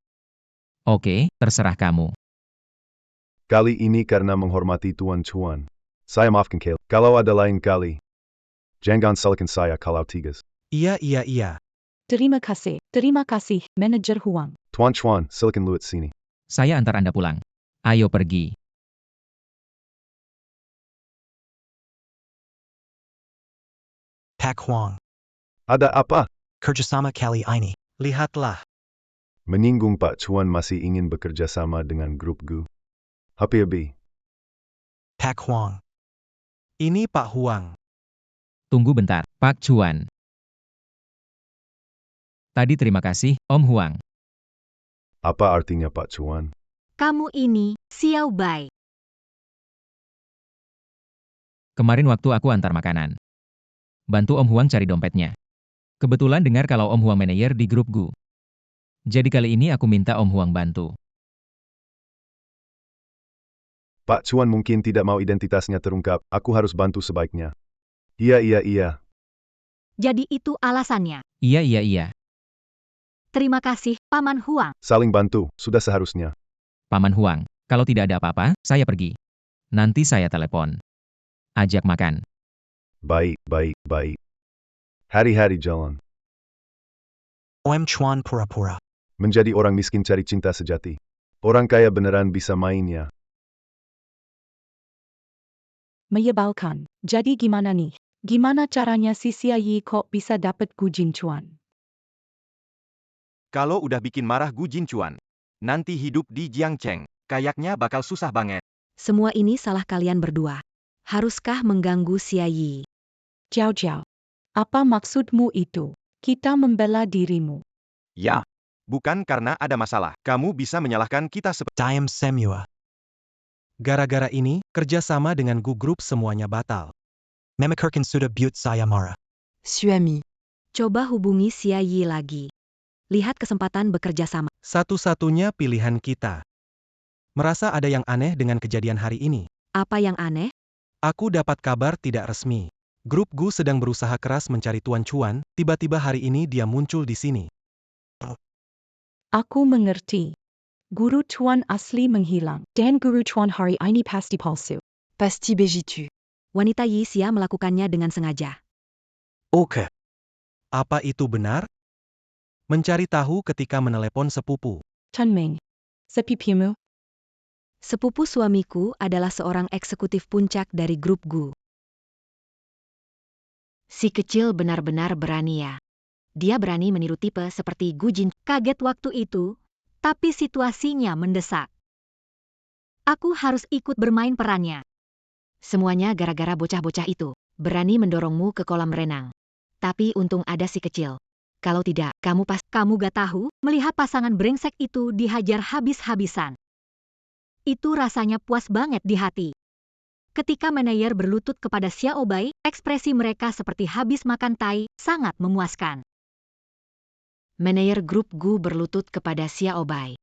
Oke, terserah kamu. Kali ini karena menghormati Tuan Chuan. Saya maafkan kalian. Kalau ada lain kali, jangan salahkan saya kalau tigas. Iya. Terima kasih, manajer Huang. Tuan Chuan, silakan luat sini. Saya antar Anda pulang. Ayo pergi. Pak Huang. Ada apa? Kerjasama kali ini. Lihatlah. Menyinggung Pak Chuan masih ingin bekerja sama dengan grup Gu. Happy. Pak Huang. Ini Pak Huang. Tunggu bentar, Pak Chuan. Tadi terima kasih, Om Huang. Apa artinya Pak Chuan? Kamu ini, Xiao Bai. Kemarin waktu aku antar makanan. Bantu Om Huang cari dompetnya. Kebetulan dengar kalau Om Huang manajer di grup Gu. Jadi kali ini aku minta Om Huang bantu. Pak Chuan mungkin tidak mau identitasnya terungkap, aku harus bantu sebaiknya. Iya. Jadi itu alasannya. Iya. Terima kasih, Paman Huang. Saling bantu, sudah seharusnya. Paman Huang, kalau tidak ada apa-apa, saya pergi. Nanti saya telepon. Ajak makan. Baik. Hari-hari jalan. Om Chuan pura-pura. Menjadi orang miskin cari cinta sejati. Orang kaya beneran bisa mainnya. Menyebalkan. Jadi gimana nih? Gimana caranya si Xia Yi kok bisa dapat Gu Jinchuan? Kalau udah bikin marah Gu Jinchuan, nanti hidup di Jiangcheng, kayaknya bakal susah banget. Semua ini salah kalian berdua. Haruskah mengganggu Xia Yi? Jiao. Apa maksudmu itu? Kita membela dirimu. Ya. Bukan karena ada masalah. Kamu bisa menyalahkan kita seperti... Diam semua. Gara-gara ini, kerjasama dengan Gu Group semuanya batal. Memikirkan sudah buat saya marah. Suami. Coba hubungi Xia Yi lagi. Lihat kesempatan bekerja sama. Satu-satunya pilihan kita. Merasa ada yang aneh dengan kejadian hari ini. Apa yang aneh? Aku dapat kabar tidak resmi. Grup Gu sedang berusaha keras mencari Tuan Chuan, tiba-tiba hari ini dia muncul di sini. Aku mengerti. Guru Tuan asli menghilang. Dan Guru Tuan hari ini pasti palsu. Pasti begitu. Wanita Yi Xia melakukannya dengan sengaja. Oke. Apa itu benar? Mencari tahu ketika menelepon sepupu. Tenming. Sepipimu. Sepupu suamiku adalah seorang eksekutif puncak dari grup Gu. Si kecil benar-benar berani ya. Dia berani meniru tipe seperti Gu Jin. Kaget waktu itu, tapi situasinya mendesak. Aku harus ikut bermain perannya. Semuanya gara-gara bocah-bocah itu. Berani mendorongmu ke kolam renang. Tapi untung ada si kecil. Kalau tidak, kamu gak tahu, melihat pasangan brengsek itu dihajar habis-habisan. Itu rasanya puas banget di hati. Ketika manajer berlutut kepada Xiao Bai, ekspresi mereka seperti habis makan tai, sangat memuaskan. Manajer grup Gu berlutut kepada Xiao Bai.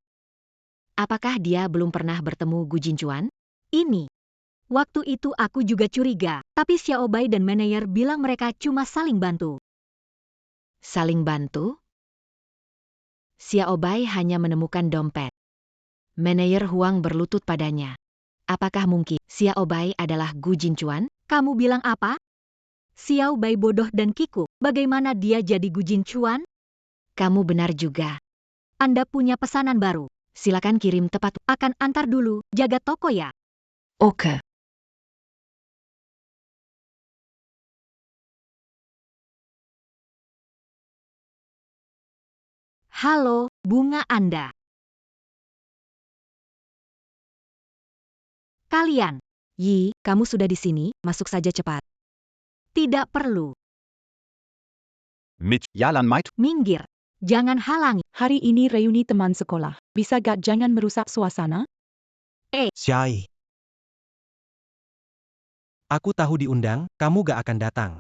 Apakah dia belum pernah bertemu Gu Jinchuan? Ini. Waktu itu aku juga curiga, tapi Xiao Bai dan manajer bilang mereka cuma saling bantu. Saling bantu? Xiao Bai hanya menemukan dompet. Manajer Huang berlutut padanya. Apakah mungkin Xiao Bai adalah Gu Jinchuan? Kamu bilang apa? Xiao Bai bodoh dan kikuk. Bagaimana dia jadi Gu Jinchuan? Kamu benar juga. Anda punya pesanan baru. Silakan kirim tepat. Akan antar dulu. Jaga toko ya. Oke. Halo, bunga Anda. Kalian. Yi, kamu sudah di sini, masuk saja cepat. Tidak perlu. Mitch, Yalan Might, Minggir. Jangan halangi. Hari ini reuni teman sekolah. Bisa gak jangan merusak suasana? Xiai. Aku tahu diundang, kamu gak akan datang.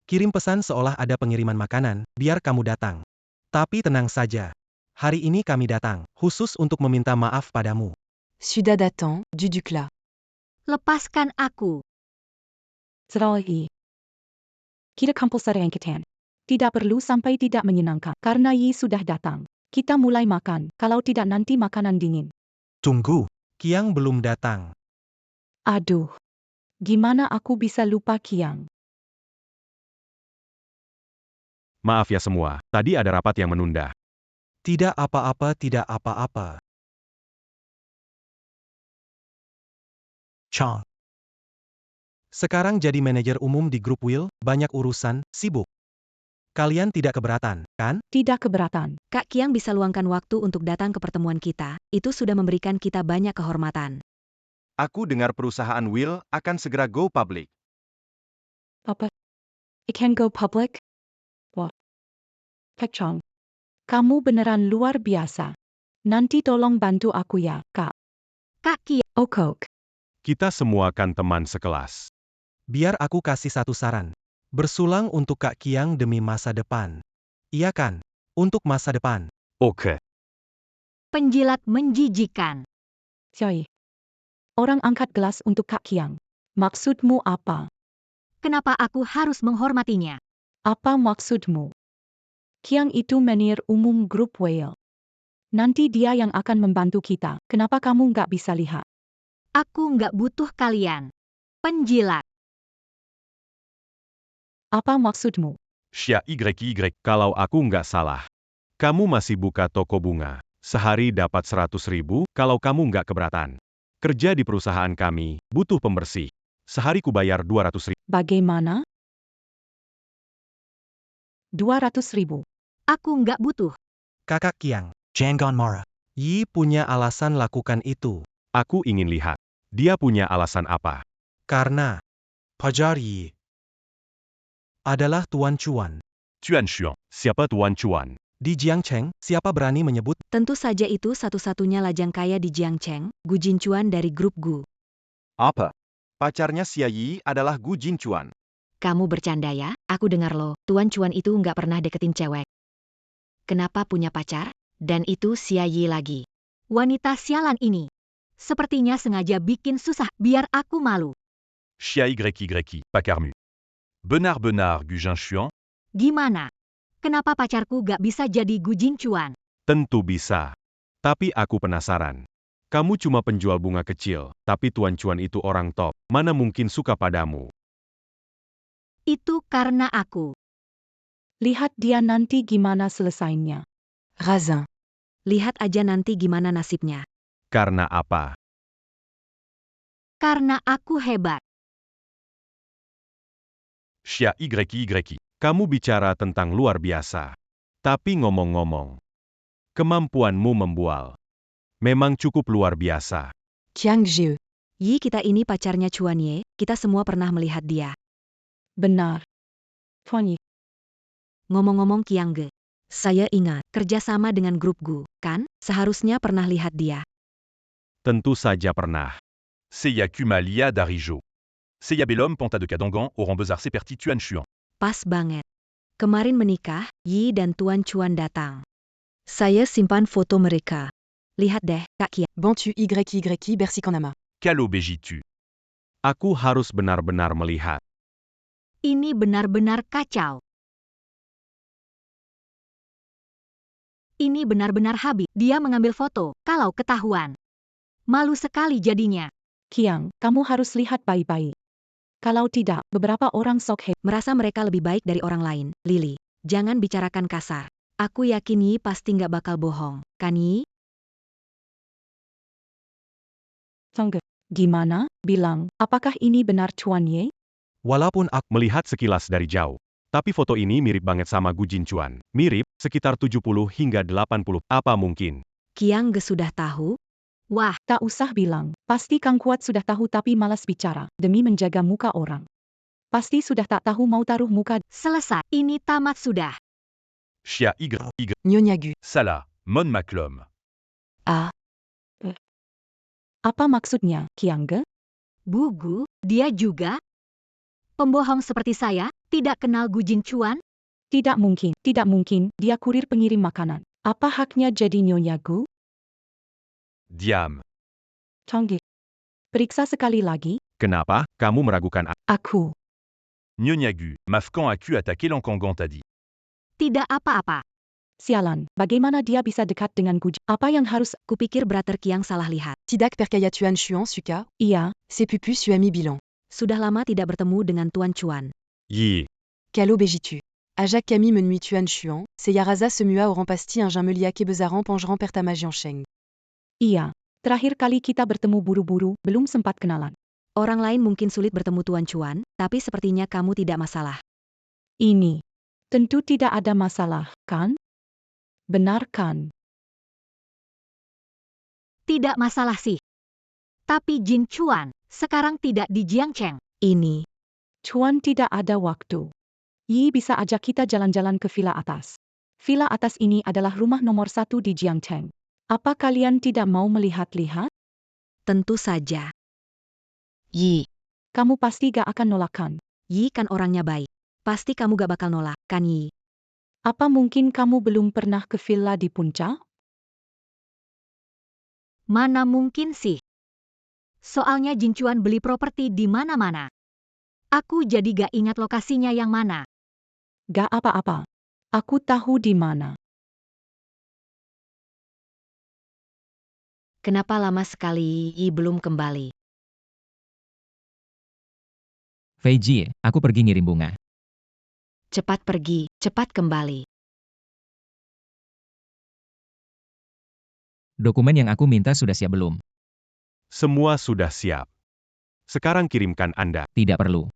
Kirim pesan seolah ada pengiriman makanan, biar kamu datang. Tapi tenang saja. Hari ini kami datang, khusus untuk meminta maaf padamu. Sudah datang, Dudukla. Lepaskan aku. Zeralhi. Kita kumpul serengketan. Tidak perlu sampai tidak menyenangkan. Karena Yi sudah datang. Kita mulai makan, kalau tidak nanti makanan dingin. Tunggu, Kiang belum datang. Aduh. Gimana aku bisa lupa Kiang? maaf ya semua, tadi ada rapat yang menunda. Tidak apa-apa, tidak apa-apa. Chang. Sekarang jadi manajer umum di grup Will, banyak urusan, sibuk. Kalian tidak keberatan, kan? Tidak keberatan. Kak Kiang bisa luangkan waktu untuk datang ke pertemuan kita, itu sudah memberikan kita banyak kehormatan. Aku dengar perusahaan Will akan segera go public. Apa? It can go public? Wah. Kak Chong. Kamu beneran luar biasa. Nanti tolong bantu aku ya, Kak. Kak Kiang. Okok. Kita semua kan teman sekelas. Biar aku kasih satu saran. Bersulang untuk Kak Kiang demi masa depan. Iya kan? Untuk masa depan. Oke. Penjilat menjijikan. Xiaoyi. Orang angkat gelas untuk Kak Kiang. Maksudmu apa? Kenapa aku harus menghormatinya? Apa maksudmu? Kiang itu manajer umum grup Whale. Nanti dia yang akan membantu kita. Kenapa kamu nggak bisa lihat? Aku nggak butuh kalian. Penjilat. Apa maksudmu? Xia YY, kalau aku nggak salah. Kamu masih buka toko bunga. Sehari dapat 100.000, kalau kamu nggak keberatan. Kerja di perusahaan kami, butuh pembersih. Sehari ku bayar 200.000. Bagaimana? 200.000. Aku nggak butuh. Kakak Kiang, jangan marah. Yi punya alasan lakukan itu. Aku ingin lihat. Dia punya alasan apa? Karena Pajar Yi adalah Tuan Chuan. Chuan Xiong, siapa Tuan Chuan? Di Jiangcheng, siapa berani menyebut? Tentu saja itu satu-satunya lajang kaya di Jiangcheng, Gu Jinchuan dari grup Gu. apa? Pacarnya Xia Yi adalah Gu Jinchuan. Kamu bercanda ya? Aku dengar loh, Tuan Chuan itu nggak pernah deketin cewek. Kenapa punya pacar? Dan itu Xia Yi lagi. Wanita sialan ini. Sepertinya sengaja bikin susah biar aku malu. Chia YY, Pacarmu. Benar Gu Jinshuan? Gimana? Kenapa pacarku gak bisa jadi Gu Jinchuan? Tentu bisa. Tapi aku penasaran. Kamu cuma penjual bunga kecil, tapi Tuan Chuan itu orang top. Mana mungkin suka padamu? Itu karena aku. Lihat dia nanti gimana selesainya. Raisin. Lihat aja nanti gimana nasibnya. Karena apa? Karena aku hebat. Xia YY, kamu bicara tentang luar biasa. Tapi ngomong-ngomong, kemampuanmu membual memang cukup luar biasa. Qiang Jie. Yi, kita ini pacarnya Chuan Ye, kita semua pernah melihat dia. Benar. Tuan Yi. Ngomong-ngomong Qiang Ge, saya ingat, kerjasama dengan grup Gu, kan? Seharusnya pernah lihat dia. Tentu saja pernah. Seiya Kuma Lia Darijo. Seiya Belom Panta de Kadangan Oran Bezar Seperti Tuan Chuan. Pas banget. Kemarin menikah, Yi dan Tuan Chuan datang. Saya simpan foto mereka. Lihat deh, Kak Kia. Bantu YYI Bercy Kanama. Kalo Bejitu. Aku harus benar-benar melihat. Ini benar-benar kacau. Ini benar-benar habis. Dia mengambil foto, kalau ketahuan. Malu sekali jadinya. Qiang, kamu harus lihat baik-baik. Kalau tidak, beberapa orang sok Merasa mereka lebih baik dari orang lain. Lily, jangan bicarakan kasar. Aku yakin Yi pasti nggak bakal bohong. Kan Yi? Tunggu. Gimana? Bilang, apakah ini benar Chuan Ye? Walaupun aku Melihat sekilas dari jauh. Tapi foto ini mirip banget sama Gu Jinchuan. Mirip, sekitar 70 hingga 80. Apa mungkin? Qiang Ge sudah tahu? Wah, Tak usah bilang. Pasti Kang Kuat sudah tahu tapi malas bicara, demi menjaga muka orang. Pasti sudah tak tahu mau taruh muka. selesai. Ini tamat sudah. Xia YY. Nyonya Gu. Sala. Mon Maclom. Ah. Apa maksudnya, Qiang Ge? Bu Gu, dia juga? Pembohong seperti saya, tidak kenal Gu Jinchuan? Tidak mungkin, dia kurir pengirim makanan. Apa haknya jadi Nyonya Gu? Diam. Tunggu. Periksa sekali lagi. Kenapa kamu meragukan Aku. Nyonya Gu. Mafkan Aku attaqué l'Enkangan Tadi. Tidak apa-apa. Sialan, bagaimana dia bisa dekat dengan Gu? Apa yang harus... Kupikir Brother Qiang salah lihat. Tidak Perkaya Tuan Chuan Suka. Iya, C'est Pupu Suami Bilan. Sudah lama tidak bertemu dengan Tuan Chuan. Yi? Kalo Bejitu. Ajak Kami Menui Tuan Chuan. C'est Yaraza Semua Orang Pasti Un Jamelia Kebezaran Pangeran Pertamajian Sheng. iya. Terakhir kali kita bertemu buru-buru, belum sempat kenalan. Orang lain mungkin sulit bertemu Tuan Chuan, tapi sepertinya kamu tidak masalah. Ini. Tentu tidak ada masalah, kan? Benar kan? Tidak masalah sih. Tapi Jin Chuan, sekarang tidak di Jiangcheng. Ini. Chuan tidak ada waktu. Yi bisa ajak kita jalan-jalan ke villa atas. Villa atas ini adalah rumah nomor 1 di Jiangcheng. Apa kalian tidak mau melihat-lihat? Tentu saja. Yi, Kamu pasti gak akan nolakkan. Yi kan orangnya baik. Pasti kamu gak bakal nolak, kan Yi? Apa mungkin kamu belum pernah ke villa di puncak? Mana mungkin sih. Soalnya Jin Chuan beli properti di mana-mana. Aku jadi gak ingat lokasinya yang mana. Gak apa-apa. Aku tahu di mana. Kenapa lama sekali Yi belum kembali? Fei Jie, aku pergi ngirim bunga. Cepat pergi, cepat kembali. Dokumen yang aku minta sudah siap belum? Semua sudah siap. Sekarang kirimkan Anda. Tidak perlu.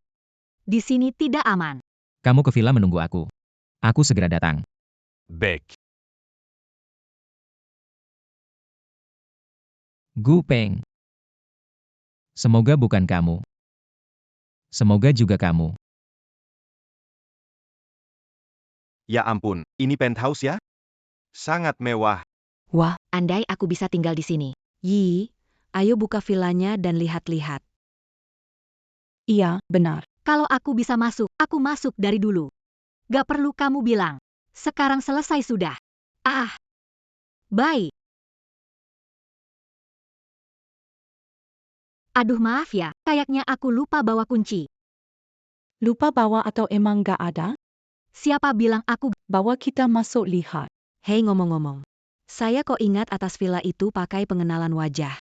Di sini tidak aman. Kamu ke villa menunggu aku. Aku segera datang. Bec. Gu Peng. Semoga bukan kamu. Semoga juga kamu. Ya ampun, ini penthouse ya? Sangat mewah. Wah. Andai aku bisa tinggal di sini. Yi, ayo buka villanya dan lihat-lihat. Iya, benar. Kalau aku bisa masuk, aku masuk dari dulu. Gak perlu kamu bilang. Sekarang selesai sudah. Ah. Baik. Aduh maaf ya, kayaknya aku lupa bawa kunci. Lupa bawa atau emang gak ada? Siapa bilang aku? Bawa kita masuk lihat. Hei ngomong-ngomong. Saya kok ingat atas villa itu pakai pengenalan wajah.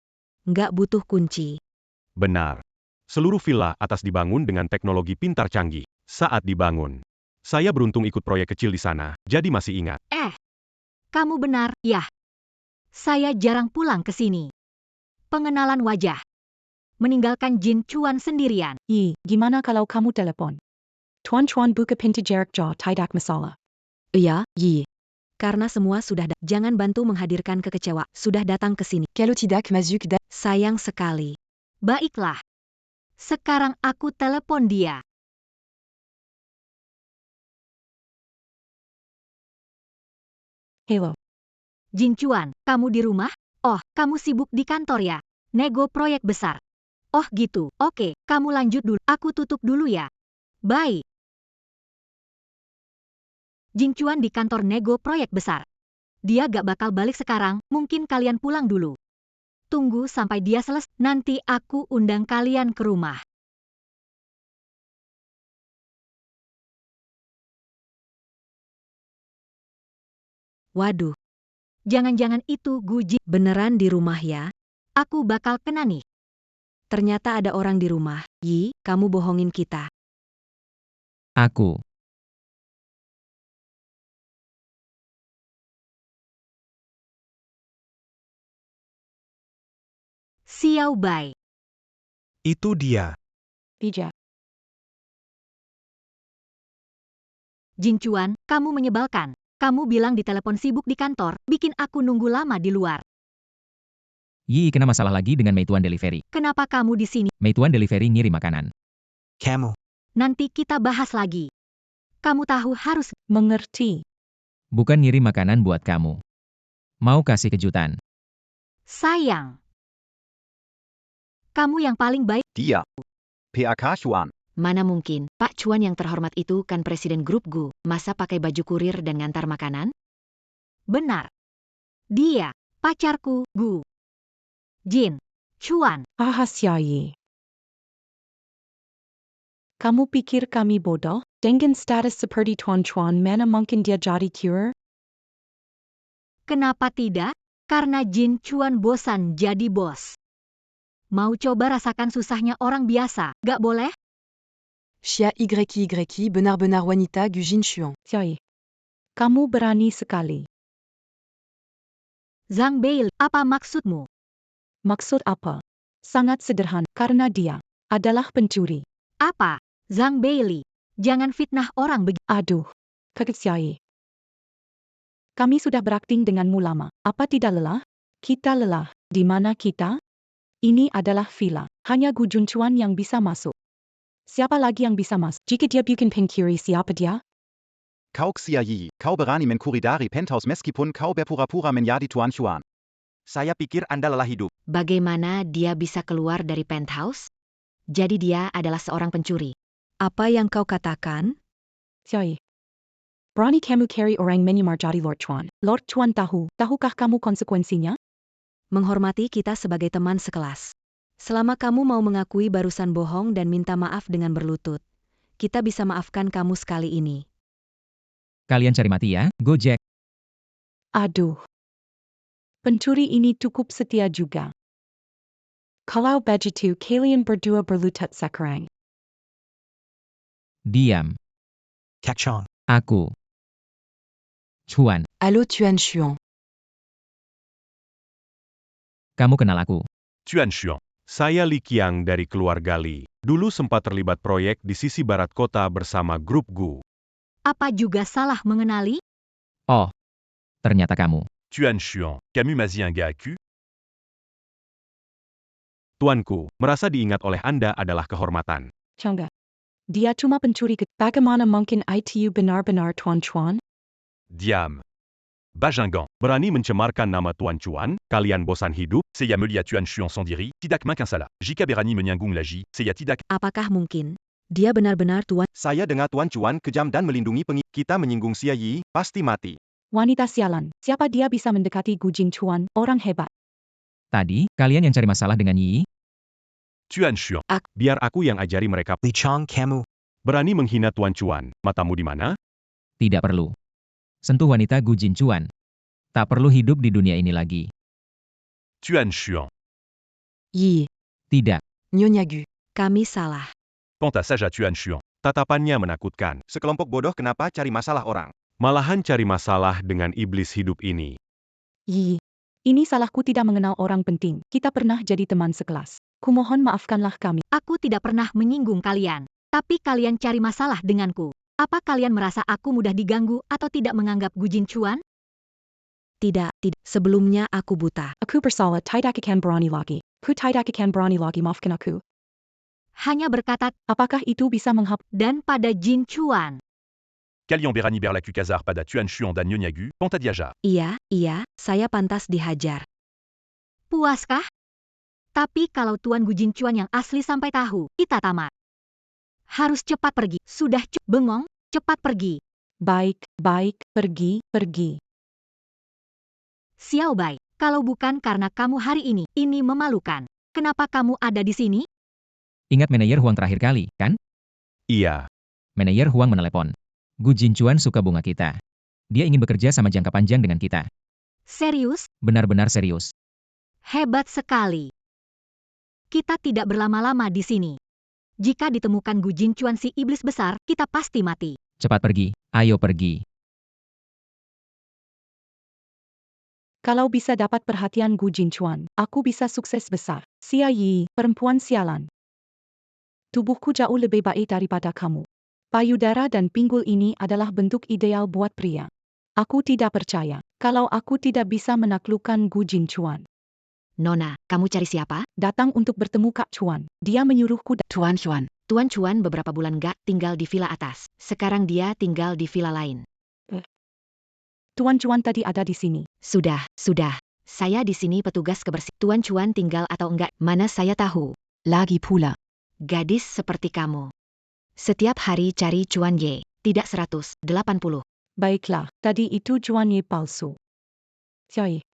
Nggak butuh kunci. Benar. Seluruh villa atas dibangun dengan teknologi pintar canggih. Saat dibangun, saya beruntung ikut proyek kecil di sana, jadi masih ingat. Kamu benar, ya. Saya jarang pulang ke sini. Pengenalan wajah. Meninggalkan Jin Chuan sendirian. Yi, gimana kalau kamu telepon? Tuan Chuan buka pintu jarak jauh, tidak masalah. Iya, Yi. Karena semua sudah jangan bantu menghadirkan kekecewa. Sudah datang ke sini. Kalau tidak Mazuk Sayang sekali. Baiklah. Sekarang aku telepon dia. Halo. Jin Chuan, kamu di rumah? Oh, kamu sibuk di kantor ya? Nego proyek besar. Oh gitu, oke, kamu lanjut dulu. Aku tutup dulu ya. Bye. Jin Chuan di kantor nego proyek besar. Dia gak bakal balik sekarang, mungkin kalian pulang dulu. Tunggu sampai dia selesai, nanti aku undang kalian ke rumah. Waduh. Jangan-jangan itu Guji beneran di rumah ya? Aku bakal kena nih. Ternyata ada orang di rumah. Yi, kamu bohongin kita. Aku. Xiao Bai. Itu dia. Bija. Jin Chuan, kamu menyebalkan. Kamu bilang di telepon sibuk di kantor, bikin aku nunggu lama di luar. Yi kena masalah lagi dengan Meituan Delivery. Kenapa kamu di sini? Meituan Delivery ngirim makanan. Kamu. Nanti kita bahas lagi. Kamu tahu harus Mengerti. Bukan ngirim makanan buat kamu. Mau kasih kejutan. sayang. Kamu yang paling baik. Dia. PAK Chuan. Mana mungkin, Pak Chuan yang terhormat itu kan presiden grup Gu, masa pakai baju kurir dan ngantar makanan? Benar. Dia, pacarku, Gu. Jin Chuan. Rahasia Yi. Kamu pikir kami bodoh? Dengan status seperti Tuan Chuan mana mungkin dia jadi kurir? Kenapa tidak? Karena Jin Chuan bosan jadi bos. Mau coba rasakan susahnya orang biasa, gak boleh? Xia YYI benar-benar wanita Gu Jin Chuan. Xiaoyi. Kamu berani sekali. Zhang Beili, apa maksudmu? Maksud apa? Sangat sederhana, karena dia adalah pencuri. Apa? Zhang Beili, jangan fitnah orang begitu. Aduh. Kakak Xiaoyi. Kami sudah berakting denganmu lama. Apa tidak lelah? Kita lelah. Di mana kita? Ini adalah villa. Hanya Gu Junchuan yang bisa masuk. Siapa lagi yang bisa masuk? Jika dia bikin pencuri, siapa dia? Kau Xia Yi, kau berani mencuri dari penthouse meskipun kau berpura-pura menjadi Tuan Chuan. Saya pikir Anda lelah hidup. Bagaimana dia bisa keluar dari penthouse? Jadi dia adalah seorang pencuri. Apa yang kau katakan? Xiaoyi. Berani kamu carry orang menyamar jadi Lord Chuan. Lord Chuan tahukah kamu konsekuensinya? Menghormati kita sebagai teman sekelas. Selama kamu mau mengakui barusan bohong dan minta maaf dengan berlutut, kita bisa maafkan kamu sekali ini. Kalian cari mati ya, Gojek. Aduh. Pencuri ini cukup setia juga. Kalau begitu kalian berdua berlutut sekarang. Diam. Kacang. Aku. Chuan, Allô Tuan Chuan. kamu kenal aku. Tuan Chuan. Saya Li Qiang dari keluarga Li. Dulu sempat terlibat proyek di sisi barat kota bersama grup Gu. Apa juga salah mengenali? Oh. Ternyata kamu. Tuan Chuan. Camus Mazi un gars cul. Tuanku, merasa diingat oleh Anda adalah kehormatan. Changga. Dia cuma pencuri bagaimana mungkin itu benar-benar Tuan Chuan? Diam. Bajingan. Berani mencemarkan nama Tuan Chuan? Kalian bosan hidup? C'est Yamelia Tuan Chuan sans diri. Tidak makin salah. Jika berani menyanggung lagi. C'est ya tidak. Apakah mungkin Dia benar-benar tuan. Saya dengar Tuan Chuan kejam dan melindungi kita menyinggung Xia Yi, pasti mati. Wanita sialan, siapa dia bisa mendekati Gu Jingchuan, orang hebat. Tadi, kalian yang cari masalah dengan Yi? Tuan Xuan. Biar aku yang ajari mereka. Li Chong kamu. Berani menghina Tuan Chuan. Matamu di mana? Tidak perlu. Sentuh wanita Gu Jinchuan. Tak perlu hidup di dunia ini lagi. Tuan Xuan. Yi. Tidak. Nyonya Gu. Kami salah. Pantasage à Tuan Xuan. Tatapannya menakutkan. Sekelompok bodoh kenapa cari masalah orang? Malahan cari masalah dengan iblis hidup ini. Yi. Ini salahku tidak mengenal orang penting. Kita pernah jadi teman sekelas. Kumohon maafkanlah kami. Aku tidak pernah menyinggung kalian. Tapi kalian cari masalah denganku. Apa kalian merasa aku mudah diganggu atau tidak menganggap Gu Jinchuan? Tidak. Sebelumnya aku buta. Aku bersalah, tidak akan berani lagi. Ku tidak akan berani lagi, maafkan aku. Hanya berkata, Apakah itu bisa menghapus? dan pada Jinchuan. Kalian berani berlaku kasar pada Tuan Xuan dan Nyonya Gu, Pantadiaja. Iya, saya pantas dihajar. Puaskah? Tapi kalau Tuan Gu Jinchuan yang asli sampai tahu, kita tamat. Harus cepat pergi. Sudah bengong, cepat pergi. Baik, pergi. Xiao Bai, kalau bukan karena kamu hari ini memalukan. Kenapa kamu ada di sini? Ingat manajer Huang terakhir kali, kan? Iya. Manajer Huang menelepon. Gu Jinchuan suka bunga kita. Dia ingin bekerja sama jangka panjang dengan kita. Serius? Benar-benar serius. Hebat sekali. Kita tidak berlama-lama di sini. Jika ditemukan Gu Jinchuan si iblis besar, kita pasti mati. Cepat pergi. Ayo pergi. Kalau bisa dapat perhatian Gu Jinchuan, aku bisa sukses besar. Xia Yi, perempuan sialan. Tubuhku jauh lebih baik daripada kamu. Payudara dan pinggul ini adalah bentuk ideal buat pria. Aku tidak percaya kalau aku tidak bisa menaklukkan Gu Jinchuan. Nona, kamu cari siapa? Datang untuk bertemu Kak Chuan. Dia menyuruhku. Tuan Chuan. Tuan Chuan beberapa bulan gak tinggal di villa atas. Sekarang dia tinggal di villa lain. Tuan Chuan tadi ada di sini. Sudah. Saya di sini petugas kebersihan. Tuan Chuan tinggal atau enggak, mana saya tahu. Lagi pula. Gadis seperti kamu. Setiap hari cari Chuan Ye, tidak 180. Baiklah, tadi itu Chuan Ye palsu. Xia Yi.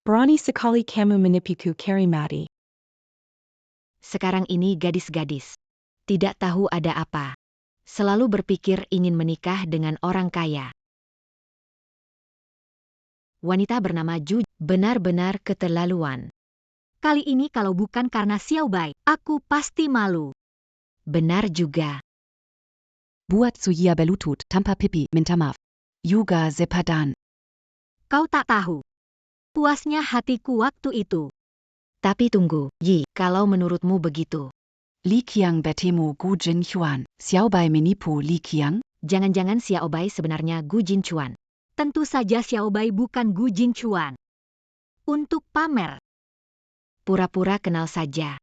Berani sekali kamu menipuku, Carrie Maddie. Sekarang ini gadis-gadis. Tidak tahu ada apa. Selalu berpikir ingin menikah dengan orang kaya. Wanita bernama Ju benar-benar keterlaluan. Kali ini kalau bukan karena Xiao Bai, aku pasti malu. Benar juga. Buat Suya Belutut, Tampa Pipi, Mintamaf. Yuga Zepadan. Kau tak tahu. Puasnya hatiku waktu itu. Tapi tunggu, Yi, kalau menurutmu begitu. Li Qiang Betemu Gu Jinchuan. Xiao Bai menipu Li Qiang. Jangan-jangan Xiao Bai sebenarnya Gu Jinchuan. Tentu saja Xiao Bai bukan Gu Jinchuan. Untuk pamer. Pura-pura kenal saja.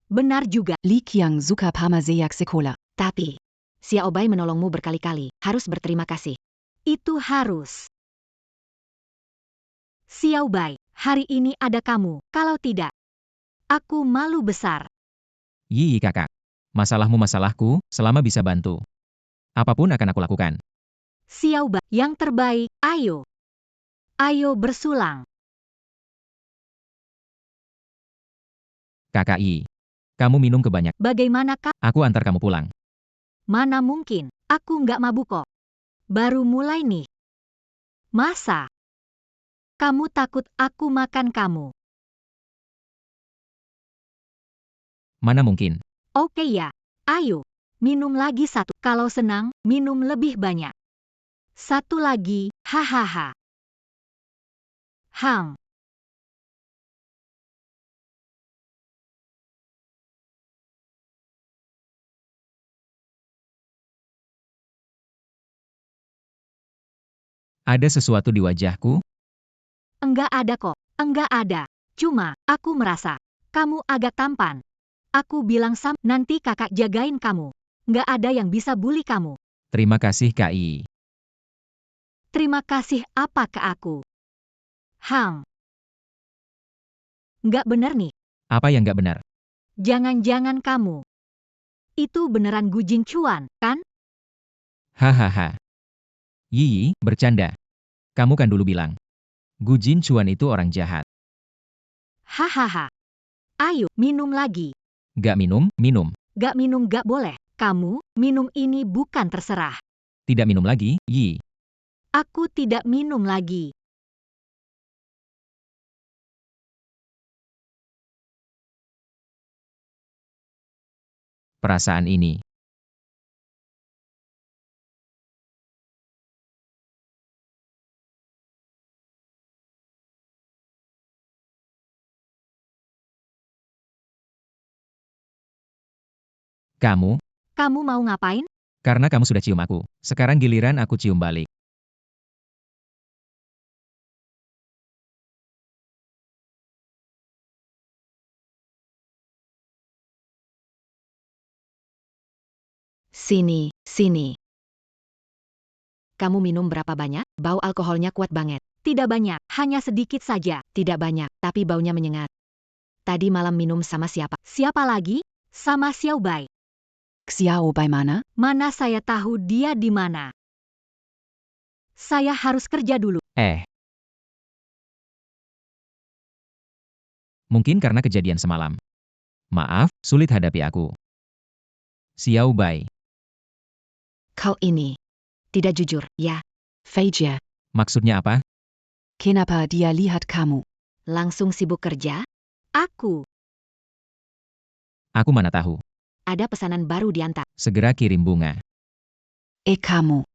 Benar juga. Li Qiang suka Parmaseyak sekolah. Tapi, Xiao Bai menolongmu berkali-kali. Harus berterima kasih. Itu harus. Xiao Bai, hari ini ada kamu. Kalau tidak, aku malu besar. Yi kakak. Masalahmu masalahku, selama bisa bantu. Apapun akan aku lakukan. Xiao Bai, yang terbaik, ayo. Ayo bersulang. Kakak Yi. Kamu minum kebanyakan. Bagaimana kak? Aku antar kamu pulang. Mana mungkin, aku nggak mabuk kok. Baru mulai nih. Masa? Kamu takut aku makan kamu? Mana mungkin. Oke ya, ayo. Minum lagi satu. Kalau senang, minum lebih banyak. Satu lagi, hahaha. Hang. Ada sesuatu di wajahku? Enggak ada kok, enggak ada. Cuma, aku merasa, kamu agak tampan. Aku bilang Sam, nanti kakak jagain kamu. Enggak ada yang bisa bully kamu. Terima kasih Kak Yi. Terima kasih apa ke aku? Hang. Enggak bener nih. Apa yang nggak benar? Jangan-jangan kamu Itu beneran Gu Jingchuan, kan? Hahaha. Yi, bercanda. Kamu kan dulu bilang, Gu Jinchuan itu orang jahat. Hahaha. Ayo, minum lagi. Gak minum, minum. Gak minum gak boleh. Kamu, minum ini bukan terserah. Tidak minum lagi, Yi. Aku tidak minum lagi. Perasaan ini. Kamu, Kamu mau ngapain? karena kamu sudah cium aku. Sekarang giliran aku cium balik. Sini, sini. Kamu minum berapa banyak? Bau alkoholnya kuat banget. Tidak banyak, hanya sedikit saja. Tidak banyak, tapi baunya menyengat. Tadi malam minum sama siapa? Siapa lagi? Sama Xiao Bai. Xiao Bai mana? Mana saya tahu dia di mana. Saya harus kerja dulu. Mungkin karena kejadian semalam. Maaf, sulit hadapi aku. Xiao Bai. Kau ini tidak jujur, ya? Feijia. Maksudnya apa? Kenapa dia lihat kamu? Langsung sibuk kerja? Aku. Aku mana tahu. Ada pesanan baru diantar. Segera kirim bunga. Kamu.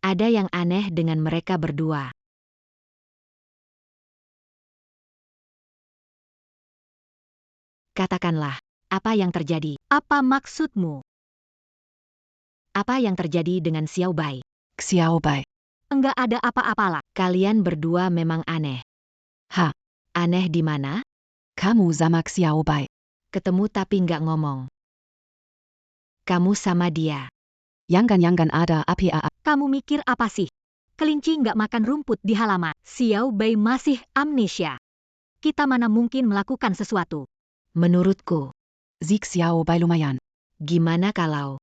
Ada yang aneh dengan mereka berdua. Katakanlah, apa yang terjadi? Apa maksudmu? Apa yang terjadi dengan Xiao Bai? Xiao Bai. Enggak ada apa-apalah. Kalian berdua memang aneh. Ha. Aneh di mana? Kamu sama Xiao Bai. Ketemu tapi nggak ngomong. Kamu sama dia. Yang kan ada apa? Kamu mikir apa sih? Kelinci nggak makan rumput di halaman. Xiao Bai masih amnesia. Kita mana mungkin melakukan sesuatu? Menurutku. Zik Xiao Bai lumayan. Gimana kalau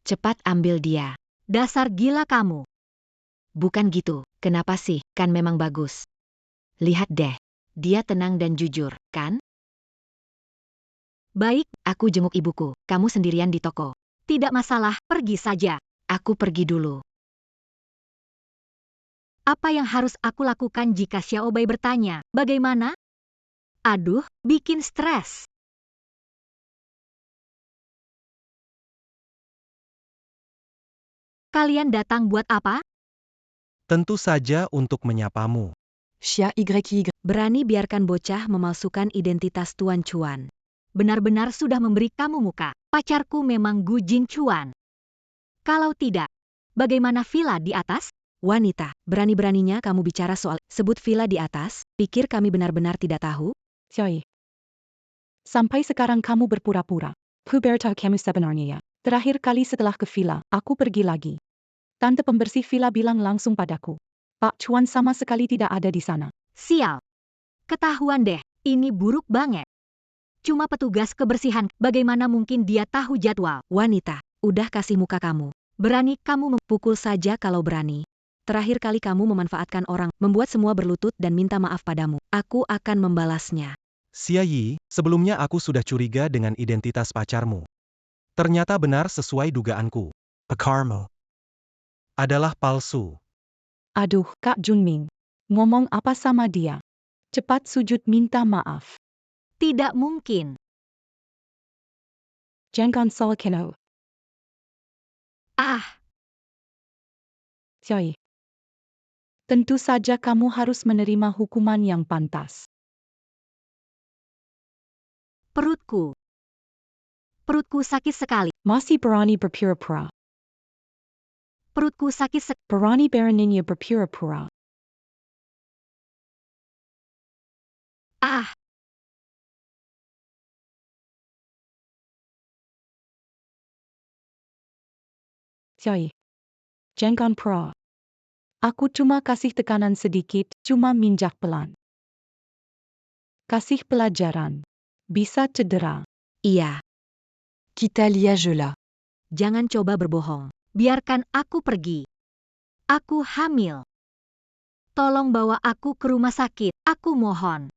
cepat ambil dia? Dasar gila kamu. Bukan gitu, kenapa sih? Kan memang bagus. Lihat deh, dia tenang dan jujur, kan? Baik, aku jenguk ibuku. Kamu sendirian di toko. Tidak masalah, pergi saja. Aku pergi dulu. Apa yang harus aku lakukan jika Xiao Bai bertanya, bagaimana? Aduh, bikin stres. Kalian datang buat apa? Tentu saja untuk menyapamu. Xia YY. Berani biarkan bocah memalsukan identitas Tuan Chuan. Benar-benar sudah memberi kamu muka. Pacarku memang Gu Jingchuan. Kalau tidak, bagaimana villa di atas? Wanita, berani-beraninya kamu bicara soal sebut villa di atas, pikir kami benar-benar tidak tahu? Xiaoyi. Sampai sekarang kamu berpura-pura. Puberta kamu sebenarnya ya. Terakhir kali setelah ke villa, aku pergi lagi. Tante pembersih villa bilang langsung padaku. Pak Chuan sama sekali tidak ada di sana. Sial. Ketahuan deh, ini buruk banget. Cuma petugas kebersihan, bagaimana mungkin dia tahu jadwal? Wanita, udah kasih muka kamu. Berani kamu memukul saja kalau berani. Terakhir kali kamu memanfaatkan orang, membuat semua berlutut dan minta maaf padamu. Aku akan membalasnya. Xia Yi, sebelumnya aku sudah curiga dengan identitas pacarmu. Ternyata benar sesuai dugaanku. Pacarmu adalah palsu. Aduh, Kak Junming. Ngomong apa sama dia? Cepat sujud minta maaf. Tidak mungkin. Jangan salahkan. Ah, Xiaoyi. Tentu saja kamu harus menerima hukuman yang pantas. perutku. Perutku sakit sekali. Masih berani berpura-pura. Perutku sakit sekali. Berani beraninya berpura-pura. Ah, Xiaoyi. Jangan pura. Aku cuma kasih tekanan sedikit, cuma minjak pelan. Kasih pelajaran. Bisa cedera. Iya, Quitte à liage là. jangan coba berbohong. Biarkan aku pergi. Aku hamil. Tolong bawa aku ke rumah sakit. Aku mohon.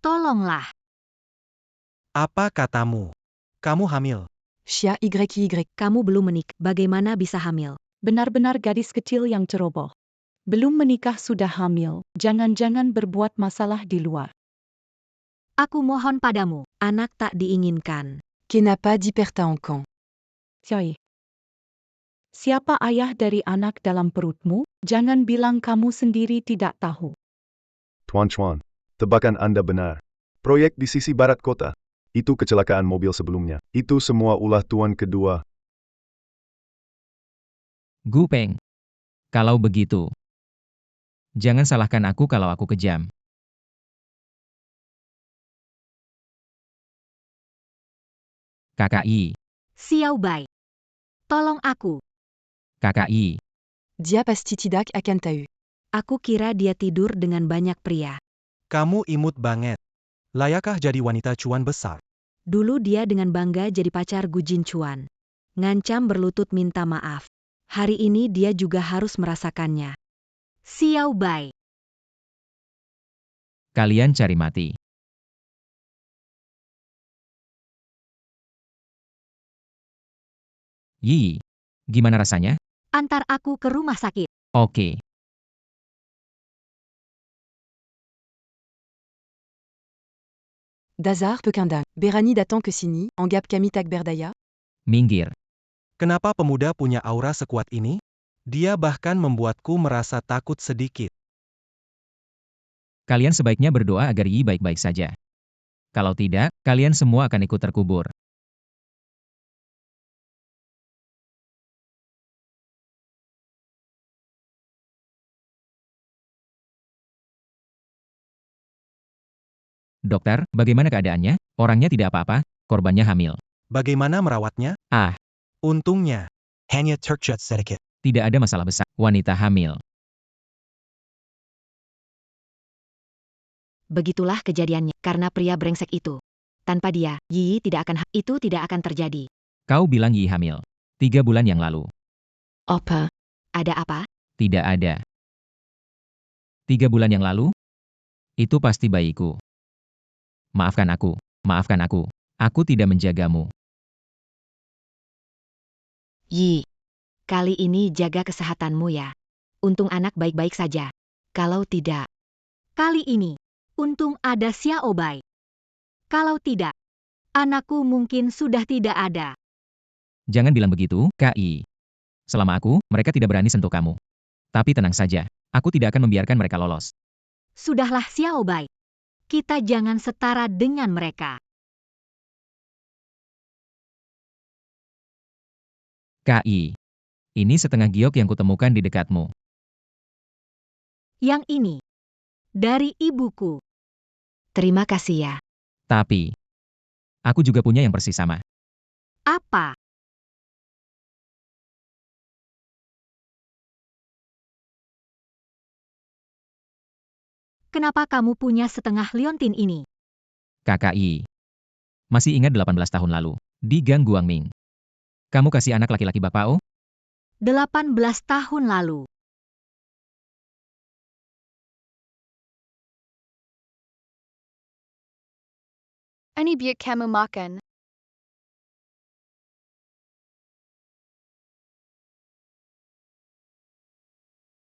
Tolonglah. Apa katamu? Kamu hamil. Chia YY. Kamu belum menikah. Bagaimana bisa hamil? Benar-benar gadis kecil yang ceroboh. Belum menikah sudah hamil. Jangan-jangan berbuat masalah di luar. Aku mohon padamu. Anak tak diinginkan. Qui n'a pas d'hypertension. Xiaoyi. Siapa ayah dari anak dalam perutmu? Jangan bilang kamu sendiri tidak tahu. Tuan Chuan, tebakan Anda benar. Proyek di sisi barat kota. Itu kecelakaan mobil sebelumnya. Itu semua ulah Tuan kedua. Gu Peng. Kalau begitu, jangan salahkan aku kalau aku kejam. KKI, Xiao Bai. Tolong aku. KKI, Dia pastitidak akan tahu. Aku kira dia tidur dengan banyak pria. Kamu imut banget. Layakkah jadi wanita cuan besar? Dulu dia dengan bangga jadi pacar Gu Jinchuan. Ngancam berlutut minta maaf. Hari ini dia juga harus merasakannya. Xiao Bai. kalian cari mati. Yi, gimana rasanya? Antar aku ke rumah sakit. Oke. Dazar Pekindang. Berani datang ke sini, anggap kami tak berdaya. Minggir. Kenapa pemuda punya aura sekuat ini? Dia bahkan membuatku merasa takut sedikit. Kalian sebaiknya berdoa agar Yi baik-baik saja. Kalau tidak, kalian semua akan ikut terkubur. Dokter, bagaimana keadaannya? Orangnya tidak apa-apa, korbannya hamil. Bagaimana merawatnya? Ah, Untungnya, hanya terkejut sedikit. tidak ada masalah besar. Wanita hamil. Begitulah kejadiannya karena pria brengsek itu. Tanpa dia, Yi itu tidak akan terjadi. Kau bilang Yi hamil. 3 bulan yang lalu. Apa? Ada apa? Tidak ada. 3 bulan yang lalu? Itu pasti bayiku. Maafkan aku. Maafkan aku. Aku tidak menjagamu. Yi, kali ini jaga kesehatanmu ya. Untung anak baik-baik saja. Kalau tidak, kali ini, untung ada Xiao Bai. Kalau tidak, anakku mungkin sudah tidak ada. Jangan bilang begitu, KI. Selama aku, mereka tidak berani sentuh kamu. Tapi tenang saja, aku tidak akan membiarkan mereka lolos. Sudahlah Xiao Bai. Kita jangan setara dengan mereka. KI. Ini setengah giok yang kutemukan di dekatmu. Yang ini, dari ibuku. Terima kasih ya. Tapi, aku juga punya yang persis sama. Apa? Kenapa kamu punya setengah liontin ini? KKI. Masih ingat 18 tahun lalu, di Gang Guangming. Kamu kasih anak laki-laki Bakpao? 18 tahun lalu. Ani biak kamu makan.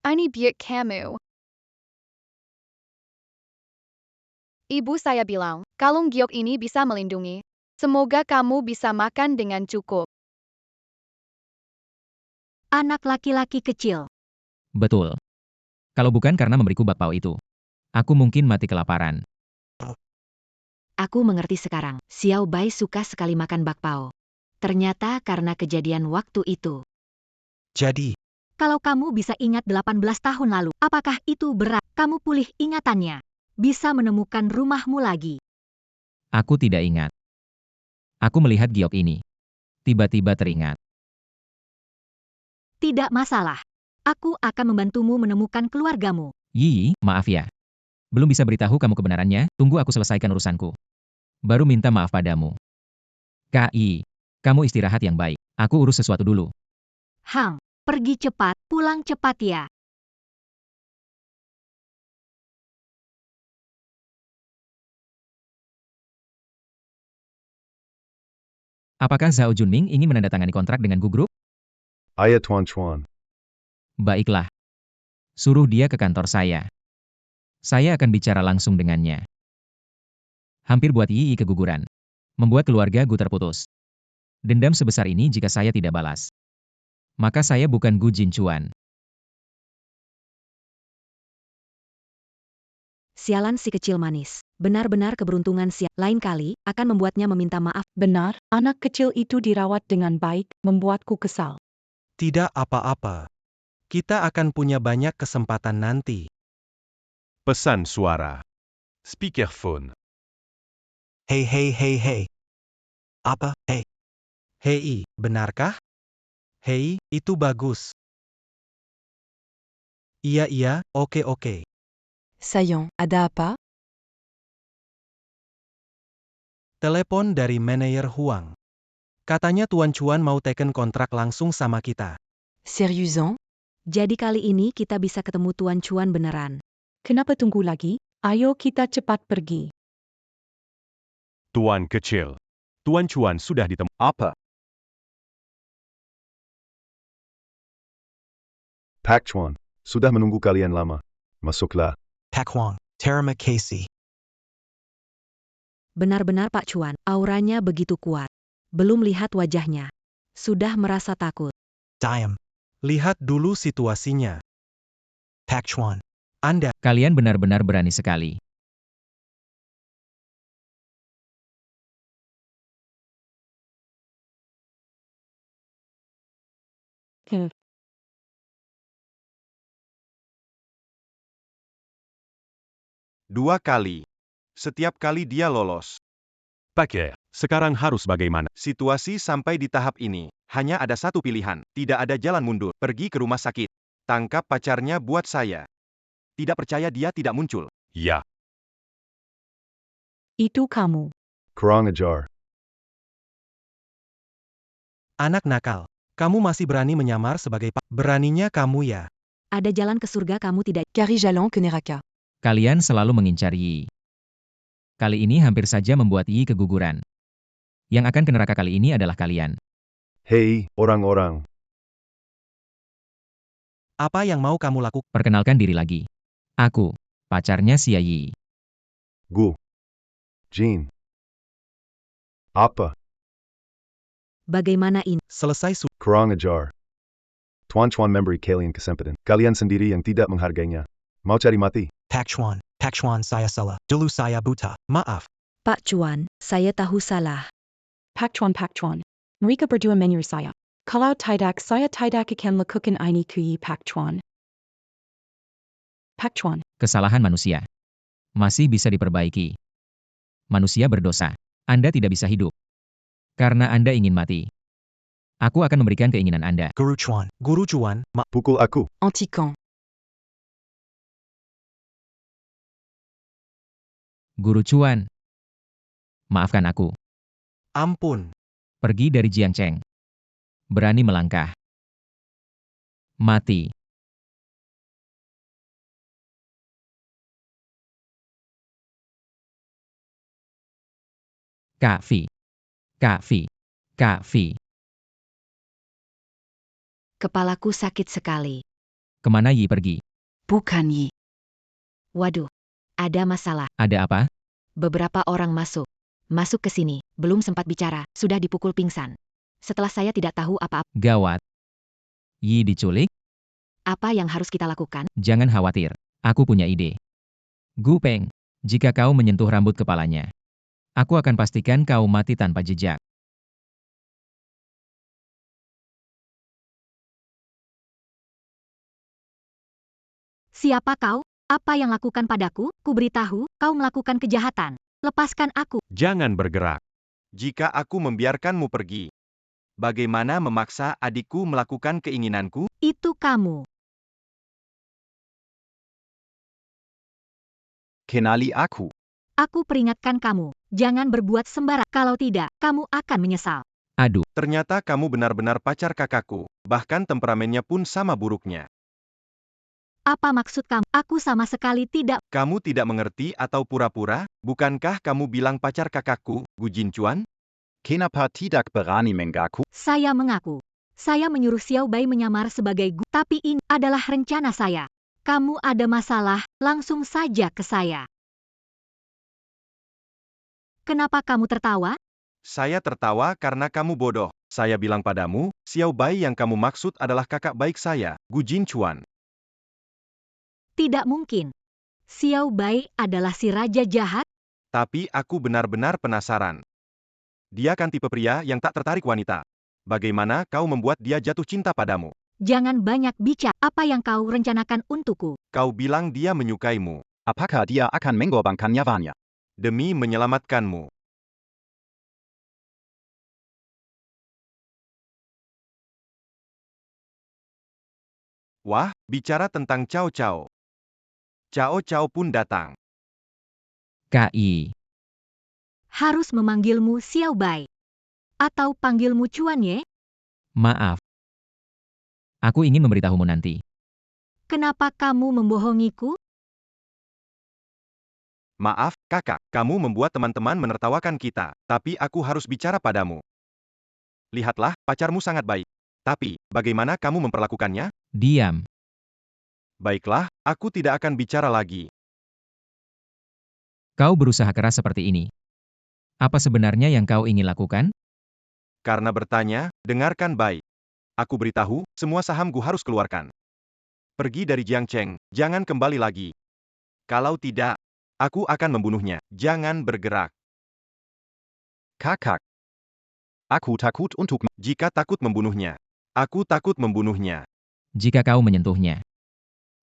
Ani biak kamu. Ibu saya bilang, kalung giok ini bisa melindungi. Semoga kamu bisa makan dengan cukup. Anak laki-laki kecil. Betul. Kalau bukan karena memberiku bakpao itu, aku mungkin mati kelaparan. Aku mengerti sekarang. Xiao Bai suka sekali makan bakpao. Ternyata karena kejadian waktu itu. Jadi, Kalau kamu bisa ingat 18 tahun lalu, apakah itu berat? Kamu pulih ingatannya. Bisa menemukan rumahmu lagi. Aku tidak ingat. Aku melihat giok ini. Tiba-tiba teringat. Tidak masalah. Aku akan membantumu menemukan keluargamu. Yi, maaf ya. Belum bisa beritahu kamu kebenarannya, tunggu aku selesaikan urusanku. Baru minta maaf padamu. Yi, kamu istirahat yang baik. Aku urus sesuatu dulu. Hang, pergi cepat, pulang cepat ya. Apakah Zhao Junming ingin menandatangani kontrak dengan Gu Group? Ayah Tuan Chuan. Baiklah. Suruh dia ke kantor saya. Saya akan bicara langsung dengannya. Hampir buat Yi keguguran. Membuat keluarga Gu terputus. Dendam sebesar ini jika saya tidak balas. Maka saya bukan Gu Jinchuan. Sialan si kecil manis. Benar-benar keberuntungan lain kali akan membuatnya meminta maaf. Benar, anak kecil itu dirawat dengan baik, membuatku kesal. Tidak apa-apa. Kita akan punya banyak kesempatan nanti. Pesan suara. Speakerphone. Hei hei hei hei. Apa? Hei. Hei, benarkah? Hei, itu bagus. Iya, oke. Sayang, ada apa? Telepon dari manajer Huang. Katanya Tuan Chuan mau teken kontrak langsung sama kita. Sérieusement? Jadi kali ini kita bisa ketemu Tuan Chuan beneran. Kenapa tunggu lagi? Ayo kita cepat pergi. Tuan kecil. Tuan Chuan sudah ditemu. Apa? Pak Chuan. Sudah menunggu kalian lama. Masuklah. Pak Huang, terima kasih. Benar-benar Pak Chuan, auranya begitu kuat. Belum lihat wajahnya. Sudah merasa takut. Diam. Lihat dulu situasinya. Pak Chuan. Anda. Kalian benar-benar berani sekali. Dua kali. Setiap kali dia lolos. Pakai. Sekarang harus bagaimana? Situasi sampai di tahap ini. Hanya ada satu pilihan. Tidak ada jalan mundur. Pergi ke rumah sakit. Tangkap pacarnya buat saya. Tidak percaya dia tidak muncul. Ya. Itu kamu. Kurang ajar. Anak nakal. Kamu masih berani menyamar sebagai Pak. Beraninya kamu ya. Ada jalan ke surga kamu tidak. Kari Jalan ke Neraka. Kalian selalu mengincar Yi. Kali ini hampir saja membuat Yi keguguran. Yang akan ke neraka kali ini adalah kalian. Hei, orang-orang. Apa yang mau kamu lakukan? Perkenalkan diri lagi. Aku, pacarnya Xia Yi. Gu. Jean. Apa? Bagaimana ini? Selesai Kurang ajar. Tuan Chuan memberi kalian kesempatan. Kalian sendiri yang tidak menghargainya. Mau cari mati? Pak Chuan, saya salah. Dulu saya buta. Maaf. Pak Chuan, saya tahu salah. Pak Chuan. Mereka berdua menyuruh saya. Kalau tidak saya tidak akan lakukan ini ke Pak Chuan. Pak Chuan. Kesalahan manusia. Masih bisa diperbaiki. Manusia berdosa. Anda tidak bisa hidup. Karena Anda ingin mati. Aku akan memberikan keinginan Anda. Guru Chuan, Pukul aku. Anti-camp. Guru Chuan. Maafkan aku. Ampun. Pergi dari Jiangcheng. Berani melangkah. Mati. Kak Vi. Kepalaku sakit sekali. Kemana Yi pergi? Bukan Yi. Waduh, ada masalah. Ada apa? Beberapa orang masuk ke sini, belum sempat bicara, sudah dipukul pingsan. Setelah saya tidak tahu apa-apa. Gawat. Yi diculik? Apa yang harus kita lakukan? Jangan khawatir. Aku punya ide. Gu Peng, jika kau menyentuh rambut kepalanya, aku akan pastikan kau mati tanpa jejak. Siapa kau? Apa yang lakukan padaku? Ku beritahu, kau melakukan kejahatan. Lepaskan aku. Jangan bergerak. Jika aku membiarkanmu pergi, bagaimana memaksa adikku melakukan keinginanku? Itu kamu. Kenali aku. Aku peringatkan kamu, jangan berbuat sembarang. Kalau tidak, kamu akan menyesal. Aduh, Ternyata kamu benar-benar pacar kakakku. Bahkan temperamennya pun sama buruknya. Apa maksud kamu? Aku sama sekali tidak. Kamu tidak mengerti atau pura-pura? Bukankah kamu bilang pacar kakakku, Gu Jinchuan? Kenapa tidak berani mengaku? Saya mengaku. Saya menyuruh Xiao Bai menyamar sebagai guru. Tapi ini adalah rencana saya. Kamu ada masalah, langsung saja ke saya. Kenapa kamu tertawa? Saya tertawa karena kamu bodoh. Saya bilang padamu, Xiao Bai yang kamu maksud adalah kakak baik saya, Gu Jinchuan. Tidak mungkin. Xiao Bai adalah si raja jahat. Tapi aku benar-benar penasaran. Dia kan tipe pria yang tak tertarik wanita. Bagaimana kau membuat dia jatuh cinta padamu? Jangan banyak bicara. Apa yang kau rencanakan untukku? Kau bilang dia menyukaimu. Apakah dia akan mengorbankan nyawanya? Demi menyelamatkanmu. Wah, bicara tentang Cao Cao. Cao Cao pun datang. KI. Harus memanggilmu Xiao Bai. Atau panggilmu Chuan Ye? Maaf. Aku ingin memberitahumu nanti. Kenapa kamu membohongiku? Maaf, kakak, kamu membuat teman-teman menertawakan kita. Tapi aku harus bicara padamu. Lihatlah, pacarmu sangat baik. Tapi, bagaimana kamu memperlakukannya? Diam. Baiklah, aku tidak akan bicara lagi. Kau berusaha keras seperti ini. Apa sebenarnya yang kau ingin lakukan? Karena bertanya, dengarkan baik. Aku beritahu, semua saham Gu harus keluarkan. Pergi dari Jiangcheng, jangan kembali lagi. Kalau tidak, aku akan membunuhnya. Jangan bergerak. Kakak. Aku takut untuk... Jika takut membunuhnya. Aku takut membunuhnya. Jika kau menyentuhnya,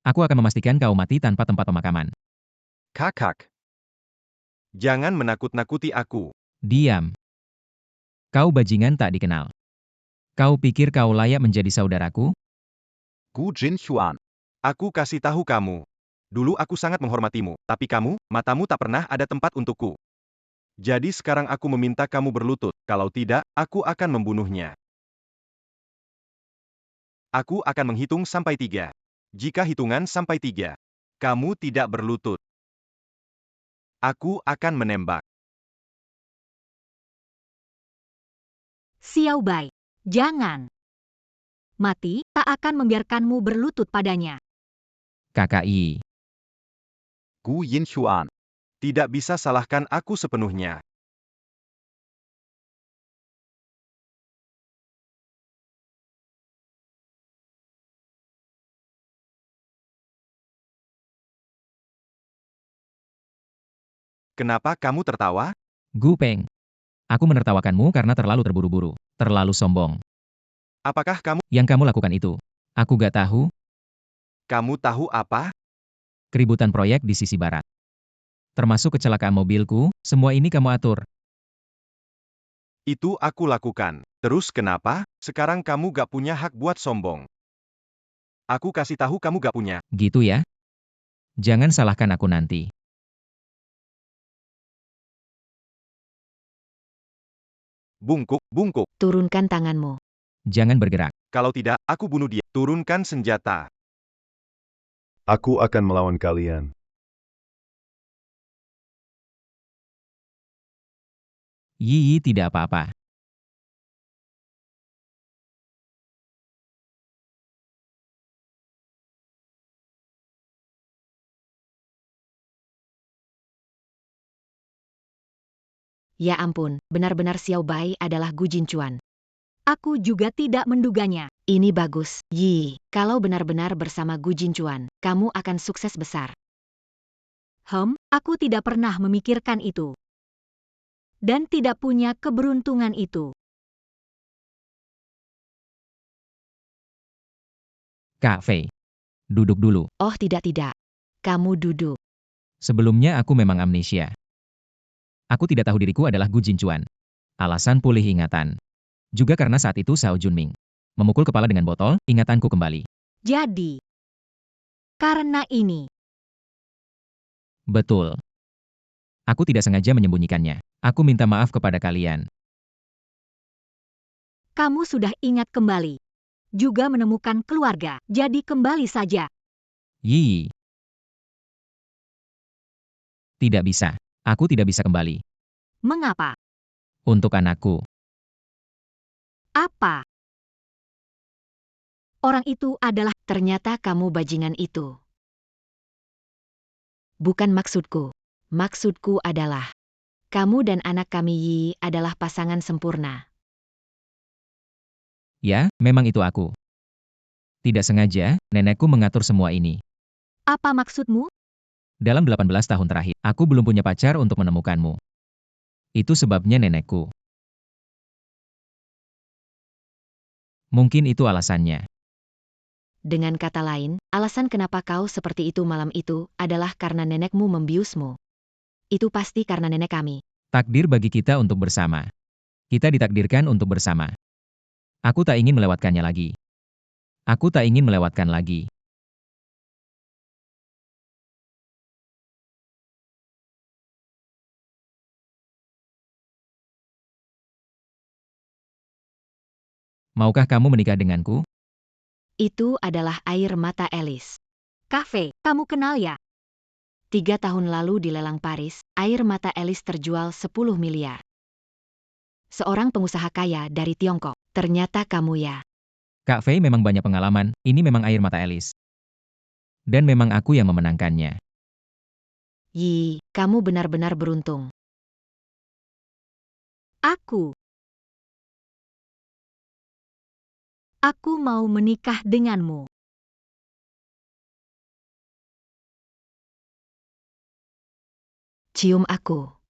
aku akan memastikan kau mati tanpa tempat pemakaman. Kakak. Jangan menakut-nakuti aku. Diam. Kau bajingan tak dikenal. Kau pikir kau layak menjadi saudaraku? Gu Jinchuan. Aku kasih tahu kamu. Dulu aku sangat menghormatimu, tapi kamu, matamu tak pernah ada tempat untukku. Jadi sekarang aku meminta kamu berlutut, kalau tidak, aku akan membunuhnya. Aku akan menghitung sampai 3. Jika hitungan sampai 3, kamu tidak berlutut. Aku akan menembak. Xiao Bai, jangan. Mati, tak akan membiarkanmu berlutut padanya. KKI. Gu Jinchuan. Tidak bisa salahkan aku sepenuhnya. Kenapa kamu tertawa? Gu Peng. Aku menertawakanmu karena terlalu terburu-buru. Terlalu sombong. Apakah kamu... Yang kamu lakukan itu. Aku gak tahu. Kamu tahu apa? Keributan proyek di sisi barat. Termasuk kecelakaan mobilku, semua ini kamu atur. Itu aku lakukan. Terus kenapa? Sekarang kamu gak punya hak buat sombong. Aku kasih tahu kamu gak punya. Gitu ya? Jangan salahkan aku nanti. Bungkuk, bungkuk. Turunkan tanganmu. Jangan bergerak. Kalau tidak, aku bunuh dia. Turunkan senjata. Aku akan melawan kalian. Yi tidak apa-apa. Ya ampun, benar-benar Xiao Bai adalah Gu Jinchuan. Aku juga tidak menduganya. Ini bagus, Yi. Kalau benar-benar bersama Gu Jinchuan, kamu akan sukses besar. Aku tidak pernah memikirkan itu. Dan tidak punya keberuntungan itu. Kak Fei. Duduk dulu. Oh tidak. Kamu duduk. Sebelumnya aku memang amnesia. Aku tidak tahu diriku adalah Gu Jinchuan. Alasan pulih ingatan. Juga karena saat itu Xiao Junming memukul kepala dengan botol, ingatanku kembali. Jadi, karena ini. Betul. Aku tidak sengaja menyembunyikannya. Aku minta maaf kepada kalian. Kamu sudah ingat kembali. Juga menemukan keluarga. Jadi kembali saja. Yi. Tidak bisa. Aku tidak bisa kembali. Mengapa? Untuk anakku. Apa? Orang itu adalah ternyata kamu bajingan itu. Bukan maksudku. Maksudku adalah kamu dan anak kami Yi adalah pasangan sempurna. Ya, memang itu aku. Tidak sengaja, nenekku mengatur semua ini. Apa maksudmu? Dalam 18 tahun terakhir, aku belum punya pacar untuk menemukanmu. Itu sebabnya nenekku. Mungkin itu alasannya. Dengan kata lain, alasan kenapa kau seperti itu malam itu adalah karena nenekmu membiusmu. Itu pasti karena nenek kami. Takdir bagi kita untuk bersama. Kita ditakdirkan untuk bersama. Aku tak ingin melewatkannya lagi. Aku tak ingin melewatkan lagi. Maukah kamu menikah denganku? Itu adalah air mata Alice. Cafe, kamu kenal ya? 3 tahun lalu di lelang Paris, air mata Alice terjual 10 miliar. Seorang pengusaha kaya dari Tiongkok. Ternyata kamu ya. Kak Fei memang banyak pengalaman, ini memang air mata Alice. Dan memang aku yang memenangkannya. Yi, kamu benar-benar beruntung. Aku mau menikah denganmu. Cium aku.